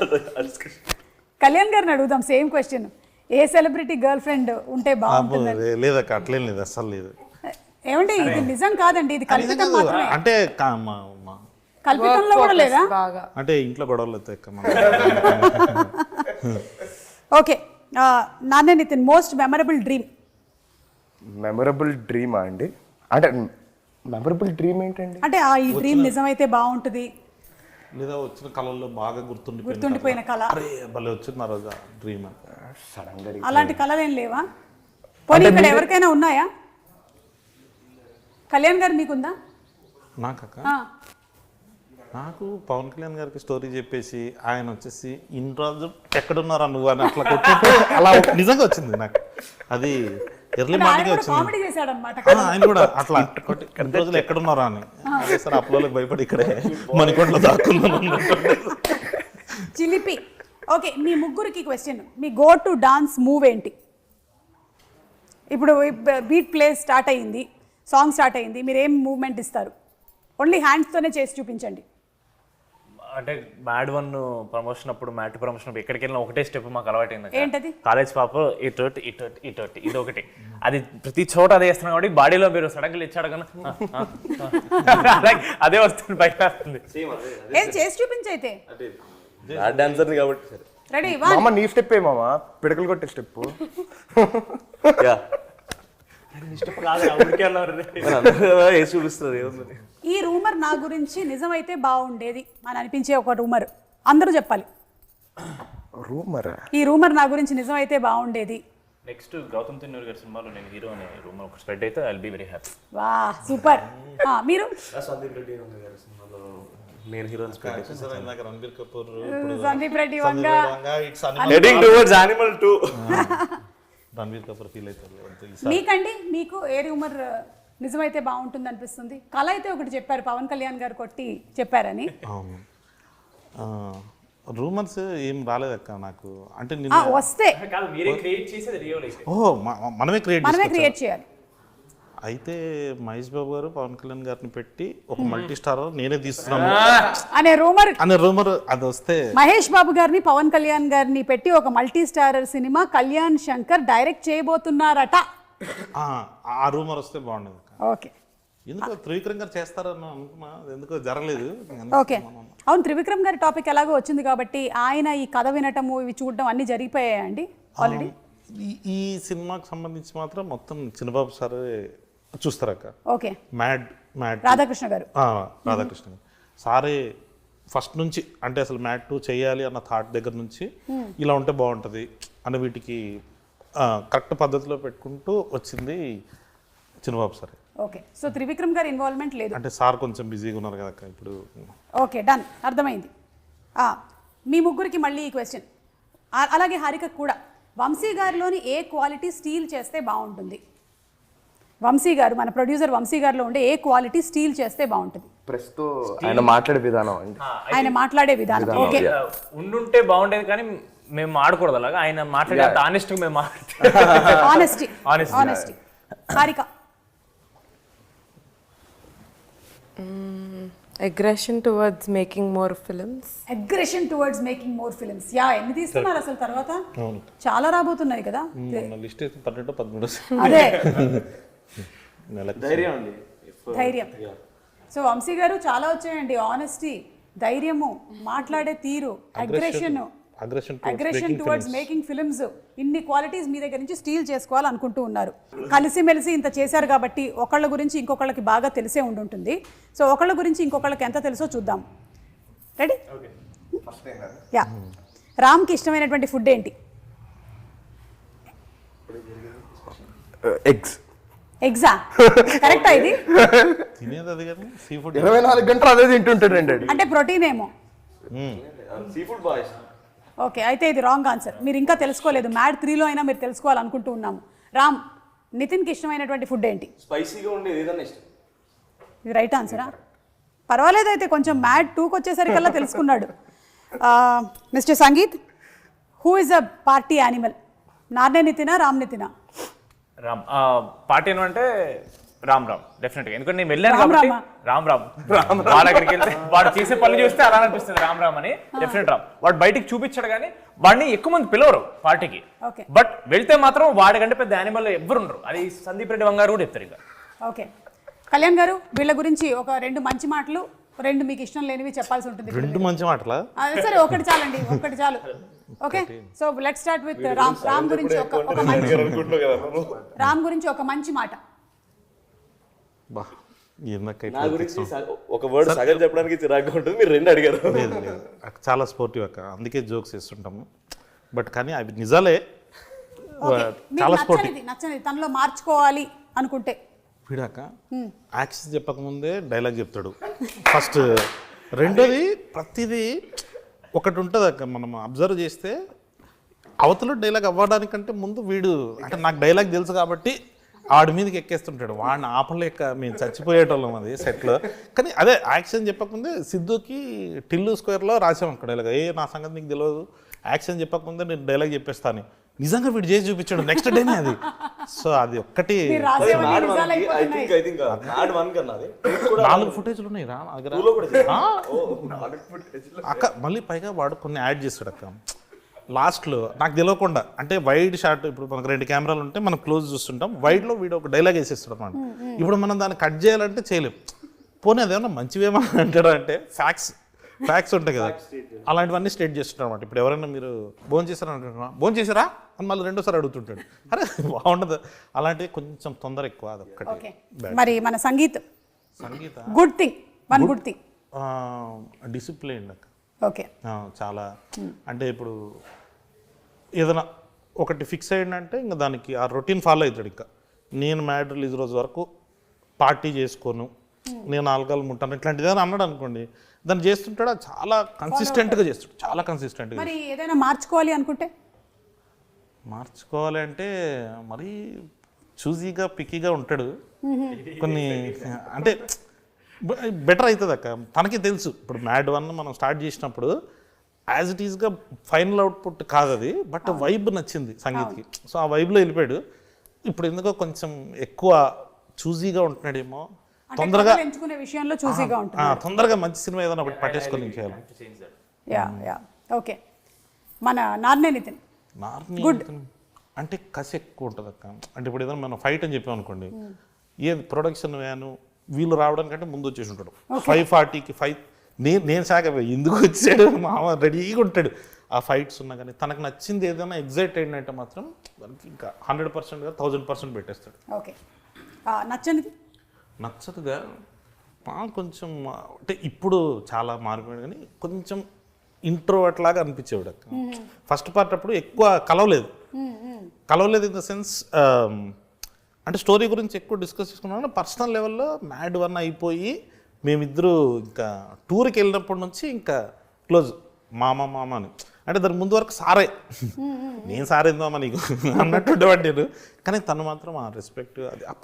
[SPEAKER 1] కళ్యాణ్ గారిని అడుగుదాం సేమ్ క్వశ్చన్. ఏ సెలబ్రిటీ గర్ల్ ఫ్రెండ్ ఉంటే బాగుంటుంది?
[SPEAKER 2] లేదక్క, అట్లేం లేదు, అస్సలు లేదు.
[SPEAKER 1] ఏమంటే ఇది నిజం కాదండి, ఇది కల్పితం మాత్రమే.
[SPEAKER 2] అంటే
[SPEAKER 1] కల్పితంలో కూడా లేదా?
[SPEAKER 5] బాగా
[SPEAKER 2] అంటే ఇంట్లో గొడవలు అవుతాయి.
[SPEAKER 1] ఓకే, నాన్నే Nithin, most memorable dream.
[SPEAKER 6] Memorable డ్రీమా అండి? అంటే మెమరబుల్ డ్రీమ్ ఏంటండి?
[SPEAKER 1] అంటే ఈ డ్రీమ్ నిజమైతే బాగుంటుంది,
[SPEAKER 2] లేదా వచ్చిన కళల్లో బాగా
[SPEAKER 1] గుర్తుండిపోయిన కళ.
[SPEAKER 2] అరే భలే వచ్చింది ఆ రోజు డ్రీమ్.
[SPEAKER 6] సడన్ గా
[SPEAKER 1] అలాంటి కళలు ఏం లేవా? పోనీ ఇక్కడ ఎవరికైనా ఉన్నాయా? కళ్యాణ్ గారు మీకుందా?
[SPEAKER 2] నాకక్క, నాకు పవన్ కళ్యాణ్ గారికి స్టోరీ చెప్పేసి ఆయన వచ్చేసి ఇన్ని రోజులు ఎక్కడున్నారా నువ్వు అని అట్లా కొట్టినట్టు అలా నిజంగా వచ్చింది నాకు. అది ఎర్లీ మార్నింగ్ వచ్చింది.
[SPEAKER 1] కామెడీ చేశాడన్నమాట.
[SPEAKER 2] ఆయన కూడా అట్లా కొట్టి ఇన్ని రోజులు ఎక్కడున్నారా అని. సార్ అప్లోకి భయపడి ఇక్కడే మణికొండలో దాక్కున్నాను.
[SPEAKER 1] చిలిపి. ఓకే, మీ ముగ్గురికి question. Me go to dance move ఏంటి? ఇప్పుడు బీట్ ప్లే స్టార్ట్ అయ్యింది, సాంగ్ స్టార్ట్ అయ్యింది, మీరు ఏం మూవ్మెంట్ ఇస్తారు? ఓన్లీ హ్యాండ్స్తోనే చేసి చూపించండి.
[SPEAKER 3] అంటే మ్యాడ్ 1 ప్రమోషన్ అప్పుడు, మ్యాట్ ప్రమోషన్ అప్పుడు ఎక్కడికి వెళ్ళినా ఒకటే స్టెప్ మాకు అలవాటైంది.
[SPEAKER 1] ఏంటది?
[SPEAKER 3] కాలేజ్ పాప ఇటు ఇది ఒకటి, అది ప్రతి చోట అదే వేస్తున్నాం కాబట్టి బాడీలో మీరు సడన్గా ఇచ్చాడు కన్నా అదే వస్తుంది, బయట వస్తుంది.
[SPEAKER 1] ఏం చేసి చూపించైతే.
[SPEAKER 4] డాన్సర్ కాబట్టి
[SPEAKER 1] రెడీ?
[SPEAKER 6] మామ నీ స్టెప్ ఏ మామ, పిడకలు కొట్టే స్టెప్.
[SPEAKER 3] స్టెప్ కాదు, ఊరికే అన్నారు.
[SPEAKER 4] వేసి చూపిస్తుంది.
[SPEAKER 1] ఈ రూమర్ నా గురించి నిజమైతే బాగుండేది అని అనిపించే ఒక రూమర్ అందరూ చెప్పాలి.
[SPEAKER 6] రూమర్
[SPEAKER 1] ఈ రూమర్ నా గురించి నిజమైతే బాగుండేది.
[SPEAKER 3] నెక్స్ట్ గౌతమ్ తిన్నూరు గారి సినిమాలో నేను హీరో అనే రూమ్ ఒక స్ప్రెడ్ అయితే ఐల్ బి వెరీ హ్యాపీ.
[SPEAKER 1] వా సూపర్. మీరు
[SPEAKER 4] సందీప్ రెడ్డి గారి సినిమాలో నేను హీరో
[SPEAKER 2] ఇందాక Ranbir Kapoor
[SPEAKER 1] Sandeep Reddy Vanga
[SPEAKER 4] heading towards Animal 2
[SPEAKER 2] Ranbir Kapoor feel అవుతారు.
[SPEAKER 1] మీకండి మీకు ఏ రూమర్ నిజమైతే బాగుంటుంది అనిపిస్తుంది? కళ అయితే ఒకటి చెప్పారు, పవన్ కళ్యాణ్ గారు కొట్టి చెప్పారని.
[SPEAKER 2] అవును, రూమర్స్ ఏం రాలేదక్క నాకు. అంటే
[SPEAKER 1] వస్తే
[SPEAKER 3] కాదు మీరే క్రియేట్ చేసేది రియల్ అయితే.
[SPEAKER 2] ఓహో మనమే
[SPEAKER 1] క్రియేట్ చేయాలి.
[SPEAKER 2] అయితే మహేష్ బాబు గారు పవన్ కళ్యాణ్ గారిని పెట్టి ఒక మల్టీ స్టార్ నేనే తీస్తున్నాను
[SPEAKER 1] అనే
[SPEAKER 2] రూమర్ అది వస్తే
[SPEAKER 1] మహేష్ బాబు గారిని పవన్ కళ్యాణ్ గారిని పెట్టి ఒక మల్టీ స్టారర్ సినిమా కళ్యాణ్ శంకర్ డైరెక్ట్ చేయబోతున్నారట.
[SPEAKER 2] ఆ రూమర్ వస్తే బాగుండేది.
[SPEAKER 1] ఓకే,
[SPEAKER 2] ఎందుకో త్రివిక్రమ్ గారు చేస్తారని అనుకున్నా, ఎందుకో జరగలేదు.
[SPEAKER 1] ఓకే, అవును త్రివిక్రమ్ గారి టాపిక్ ఎలాగో వచ్చింది కాబట్టి ఆయన ఈ కథ వినటము ఇవి చూడడం అన్ని జరిగిపోయాయండి ఆల్రెడీ.
[SPEAKER 2] ఈ సినిమాకి సంబంధించి మాత్రం మొత్తం చిన్నబాబు సార్ చూస్తారక్క.
[SPEAKER 1] ఓకే,
[SPEAKER 2] మ్యాడ్
[SPEAKER 1] రాధాకృష్ణ గారు
[SPEAKER 2] రాధాకృష్ణ గారు సారే ఫస్ట్ నుంచి, అంటే అసలు మ్యాడ్ 2 చేయాలి అన్న థాట్ దగ్గర నుంచి ఇలా ఉంటే బాగుంటుంది అన్న వీటికి కరెక్ట్ పద్ధతిలో పెట్టుకుంటూ వచ్చింది చిన్నబాబు సార్.
[SPEAKER 1] ఓకే, సో త్రివిక్రమ్ గారి ఇన్వాల్వ్మెంట్ లేదు
[SPEAKER 2] అంటే సార్ కొంచెం బిజీగా ఉన్నారు కదా ఇప్పుడు.
[SPEAKER 1] ఓకే, డన్, అర్థమైంది. మీ ముగ్గురికి మళ్ళీ ఈ క్వశ్చన్, అలాగే హారిక కూడా. వంశీ గారిలోని ఏ క్వాలిటీ స్టీల్ చేస్తే బాగుంటుంది? వంశీ గారు, మన ప్రొడ్యూసర్ వంశీ గారిలో ఉండే ఏ క్వాలిటీ స్టీల్ చేస్తే బాగుంటుంది?
[SPEAKER 6] ప్రస్తుతం ఆయన మాట్లాడే విధానం అండి,
[SPEAKER 1] ఆయన మాట్లాడే విధానం. ఓకే,
[SPEAKER 3] ఉండుంటే బాగుండేది కానీ మేము ఆడకూడదు అలాగా. ఆయన మాట్లాడే ఆనెస్ట్ గా మేము
[SPEAKER 1] honesty. Harika
[SPEAKER 5] aggression towards making more films.
[SPEAKER 1] Yeah, ఎన్ని తీస్తున్నారు అసలు తర్వాత? చాలా రాబోతున్నాయి కదా.
[SPEAKER 2] లిస్ట్ 12-13
[SPEAKER 1] అదే
[SPEAKER 4] ధైర్యం అండి,
[SPEAKER 1] ధైర్యం. సో వంశీ గారు చాలా వచ్చాయండి. ఆనెస్టీ, ధైర్యము, మాట్లాడే తీరు, అగ్రెషన్ టువర్డ్స్ మేకింగ్ ఫిల్మ్స్, ఇన్ని క్వాలిటీస్ మీ దగ్గర నుంచి స్టీల్ చేసుకోవాలనుకుంటూ ఉన్నారు. కలిసిమెలిసి ఇంత చేశారు కాబట్టి ఒకళ్ళ గురించి ఇంకొకళ్ళకి బాగా తెలిసే ఉండుంటుంది. సో ఒకళ్ళ గురించి ఇంకొకళ్ళకి ఎంత తెలుసో చూద్దాం. రెడీ? యా. రామ్కి ఇష్టమైనటువంటి ఫుడ్ ఏంటి? ఎగ్జా కరెక్టా? ఇది
[SPEAKER 2] తినేది అది కానీ సీ ఫుడ్
[SPEAKER 6] 24 గంటలు అదే తింటుంటాడండి.
[SPEAKER 1] అంటే ప్రోటీన్ ఏమో.
[SPEAKER 4] Sea food boys.
[SPEAKER 1] ఓకే, అయితే ఇది రాంగ్ ఆన్సర్. మీరు ఇంకా తెలుసుకోలేదు. మ్యాడ్ 3లో అయినా మీరు తెలుసుకోవాలనుకుంటూ ఉన్నాము. రామ్, నితిన్కి ఇష్టమైనటువంటి ఫుడ్ ఏంటి?
[SPEAKER 4] స్పైసీగా ఉండేది ఏదైనా ఇష్టం.
[SPEAKER 1] ఇది రైట్ ఆన్సరా? పర్వాలేదు, అయితే కొంచెం మ్యాడ్ 2కి వచ్చేసరికల్లా తెలుసుకున్నాడు. Mister Sangeeth, who is a party animal? Narne నితినా, రామ్ నితినా?
[SPEAKER 3] రామ్ పార్టీ అంటే రామ్ డెఫినెట్గా. ఎందుకంటే నేను వెళ్ళాను కాబట్టి రామ్ వాళ్ళ దగ్గరికి వెళ్తే వాడు చేసే పనులు చూస్తే అలా అనిపిస్తుంది రామ్ అని. డెఫినెట్ రామ్. వాడు బయటికి చూపించాడు కానీ వాడిని ఎక్కువ మంది పిలవరు పార్టీకి. బట్ వెళ్తే మాత్రం వాడి కంటే పెద్ద యానిమల్ ఎవ్వరు ఉండరు. అది సందీప్ రెడ్డి వంగారు కూడా చెప్తారు. ఇంకా
[SPEAKER 1] ఓకే, కళ్యాణ్ గారు, వీళ్ళ గురించి ఒక 2 మంచి మాటలు, 2 మీకు ఇష్టం లేనివి చెప్పాల్సి ఉంటుంది.
[SPEAKER 2] 2 మంచి మాటలా?
[SPEAKER 1] సరే, ఒకటి చాలండి, ఒకటి చాలు. Okay, so let's start with Ram గురించి ఒక మంచి మాట.
[SPEAKER 2] బా,
[SPEAKER 4] నా గురించి ఒక వర్డ్ సగం చెప్పడానికి చిరాగ్గా ఉంటుంది. మీరు 2 అడిగారు.
[SPEAKER 2] చాలా స్పోర్టివ్ అక్క, అందుకే జోక్స్ చేస్తుంటాము. బట్ కానీ అవి నిజాలే. చాలా స్పోర్టివ్.
[SPEAKER 1] నచ్చనిది తనలో మార్చుకోవాలి అనుకుంటే
[SPEAKER 2] వీడాక యాక్షన్ చెప్పకముందే డైలాగ్ చెప్తాడు ఫస్ట్. రెండోది ప్రతిదీ ఒకటి ఉంటుంది అక్క, మనం అబ్జర్వ్ చేస్తే అవతల డైలాగ్ అవ్వడానికంటే ముందు వీడు, అంటే నాకు డైలాగ్ తెలుసు కాబట్టి ఆడి మీదకి ఎక్కేస్తుంటాడు. వాడిని ఆపలేక మేము చచ్చిపోయేటోళ్ళం అది సెట్లో. కానీ అదే యాక్షన్ చెప్పకముందే సిద్ధుకి టిల్లు స్క్వేర్లో రాసాం అక్కడ డైలాగ్. నా సంగతి నీకు తెలియదు, యాక్షన్ చెప్పకముందే నేను డైలాగ్ చెప్పేస్తాను. నిజంగా వీడు చేసి చూపించాడు నెక్స్ట్ డేనే అది. సో అది ఒక్కటి 4 ఫుటేజ్లు ఉన్నాయి రా అక్క. మళ్ళీ పైగా వాడు కొన్ని యాడ్ చేస్తాడు అక్క లాస్ట్లో, నాకు తెలియకుండా. అంటే వైడ్ షాట్, ఇప్పుడు మనకు 2 కెమెరాలు ఉంటే మనం క్లోజ్ చూస్తుంటాం, వైడ్లో వీడు ఒక డైలాగ్ వేసేస్తాడు అన్నమాట. ఇప్పుడు మనం దాన్ని కట్ చేయాలంటే చేయలేం. పోనీ అదేమన్నా మంచివేమో అంటాడు అంటే ఫ్యాక్ట్స్ ఉంటాయి కదా, అలాంటివన్నీ స్టేట్ చేస్తుంటారు అనమాట. ఇప్పుడు ఎవరైనా మీరు భోజనం చేశారా అంటున్నా, భోజనం చేశారా అని మళ్ళీ 2సారి అడుగుతుంటాడు. అరే బాగుండదు అలాంటివి, కొంచెం తొందర ఎక్కువ. అదొక్కటి.
[SPEAKER 1] మరి మన
[SPEAKER 2] సంగీత
[SPEAKER 1] good thing, one good thing.
[SPEAKER 2] Discipline అక్క.
[SPEAKER 1] ఓకే.
[SPEAKER 2] చాలా అంటే ఇప్పుడు ఏదైనా ఒకటి ఫిక్స్ అయ్యిందంటే ఇంకా దానికి ఆ రొటీన్ ఫాలో అవుతాడు. ఇంకా నేను మ్యాడ్ రిలీజ్ రోజు వరకు పార్టీ చేసుకోను, నేను ఆల్కహాల్ ముట్టాను, ఇట్లాంటిది ఏదైనా అన్నాడు అనుకోండి, దాన్ని చేస్తుంటాడు. చాలా కన్సిస్టెంట్గా చేస్తాడు, చాలా కన్సిస్టెంట్గా.
[SPEAKER 1] మరి ఏదైనా మార్చుకోవాలి అనుకుంటే?
[SPEAKER 2] మార్చుకోవాలి అంటే మరీ చూజీగా పిక్కీగా ఉంటాడు. కొన్ని అంటే బెటర్ అవుతుంది అక్క, తనకి తెలుసు. ఇప్పుడు మ్యాడ్ 1 మనం స్టార్ట్ చేసినప్పుడు యాజ్ ఇట్ ఈస్గా ఫైనల్ అవుట్పుట్ కాదు అది, బట్ వైబ్ నచ్చింది సంగీత్కి. సో ఆ వైబ్లో వెళ్ళిపోయాడు. ఇప్పుడు ఎందుకో కొంచెం ఎక్కువ చూజీగా ఉంటున్నాడేమో, తొందరగా
[SPEAKER 1] ఎంచుకునే విషయంలో చూసీగా ఉంటుంది.
[SPEAKER 2] తొందరగా మంచి సినిమా ఏదైనా ఒకటి పట్టేసుకొని చేయాలి.
[SPEAKER 1] Yeah okay. మన నాన్నే నితిన్
[SPEAKER 2] గుడ్ అంటే కసి ఎక్కువ ఉంటుంది అక్క. అంటే ఇప్పుడు ఏదైనా మనం ఫైట్ అని చెప్పాం అనుకోండి, ఏది ప్రొడక్షన్ వ్యాను వీళ్ళు రావడానికంటే ముందు వచ్చేసి ఉంటాడు. 5:40కి ఫైట్. నేను శాఖ ఎందుకు వచ్చాడు, మామ రెడీగా ఉంటాడు. ఆ ఫైట్స్ ఉన్నా కానీ తనకు నచ్చింది ఏదైనా ఎగ్జైట్ అయిందంటే మాత్రం దానికి ఇంకా 100%గా 1000% పెట్టేస్తాడు.
[SPEAKER 1] ఓకే. నచ్చనిది?
[SPEAKER 2] నచ్చదుగా కొంచెం అంటే ఇప్పుడు చాలా మారిపోయాడు, కానీ కొంచెం ఇంట్రోవర్ట్ లాగా అనిపించేవాడు అక్క. ఫస్ట్ పార్ట్ అప్పుడు ఎక్కువ కలవలేదు ఇన్ ద సెన్స్ అంటే స్టోరీ గురించి ఎక్కువ డిస్కస్ చేసుకున్నాను. పర్సనల్ లెవెల్లో మ్యాడ్ 1 అయిపోయి మేమిద్దరు ఇంకా టూర్కి వెళ్ళినప్పటి నుంచి ఇంకా క్లోజ్, మామ అని. అంటే దాని ముందు వరకు సారే, నేను సారేందామా నీకు అన్నట్టు ఉండేవాడు నేను. కానీ తను మాత్రం ఆ రెస్పెక్ట్, అది ఆ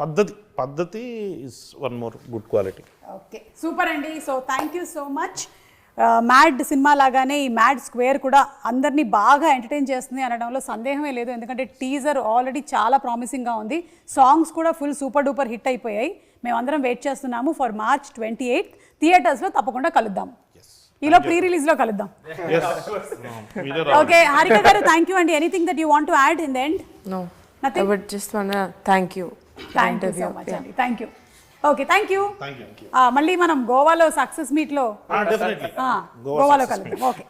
[SPEAKER 2] పద్ధతి is one more good quality.
[SPEAKER 1] Okay, super అండి. So thank you so much. Mad సినిమా లాగానే ఈ మ్యాడ్ స్క్వేర్ కూడా అందరినీ బాగా ఎంటర్టైన్ చేస్తుంది అనడంలో సందేహమే లేదు. ఎందుకంటే టీజర్ ఆల్రెడీ చాలా ప్రామిసింగ్గా ఉంది, సాంగ్స్ కూడా ఫుల్ సూపర్ డూపర్ హిట్ అయిపోయాయి. మేమందరం వెయిట్ చేస్తున్నాము ఫర్ March 28 థియేటర్స్లో. తప్పకుండా కలుద్దాం, ఈలో ప్రీ రిలీజ్లో కలుద్దాం. ఓకే హారిక గారు, థ్యాంక్ యూ అండి. Anything that you want to add in the end?
[SPEAKER 5] No, I would just wanna thank you.
[SPEAKER 1] Thank you so much అండి. Thank you. Okay, thank you. మళ్ళీ మనం గోవాలో సక్సెస్ మీట్లో
[SPEAKER 2] డెఫినెట్లీ
[SPEAKER 1] గోవాలో కలుద్దాం. ఓకే.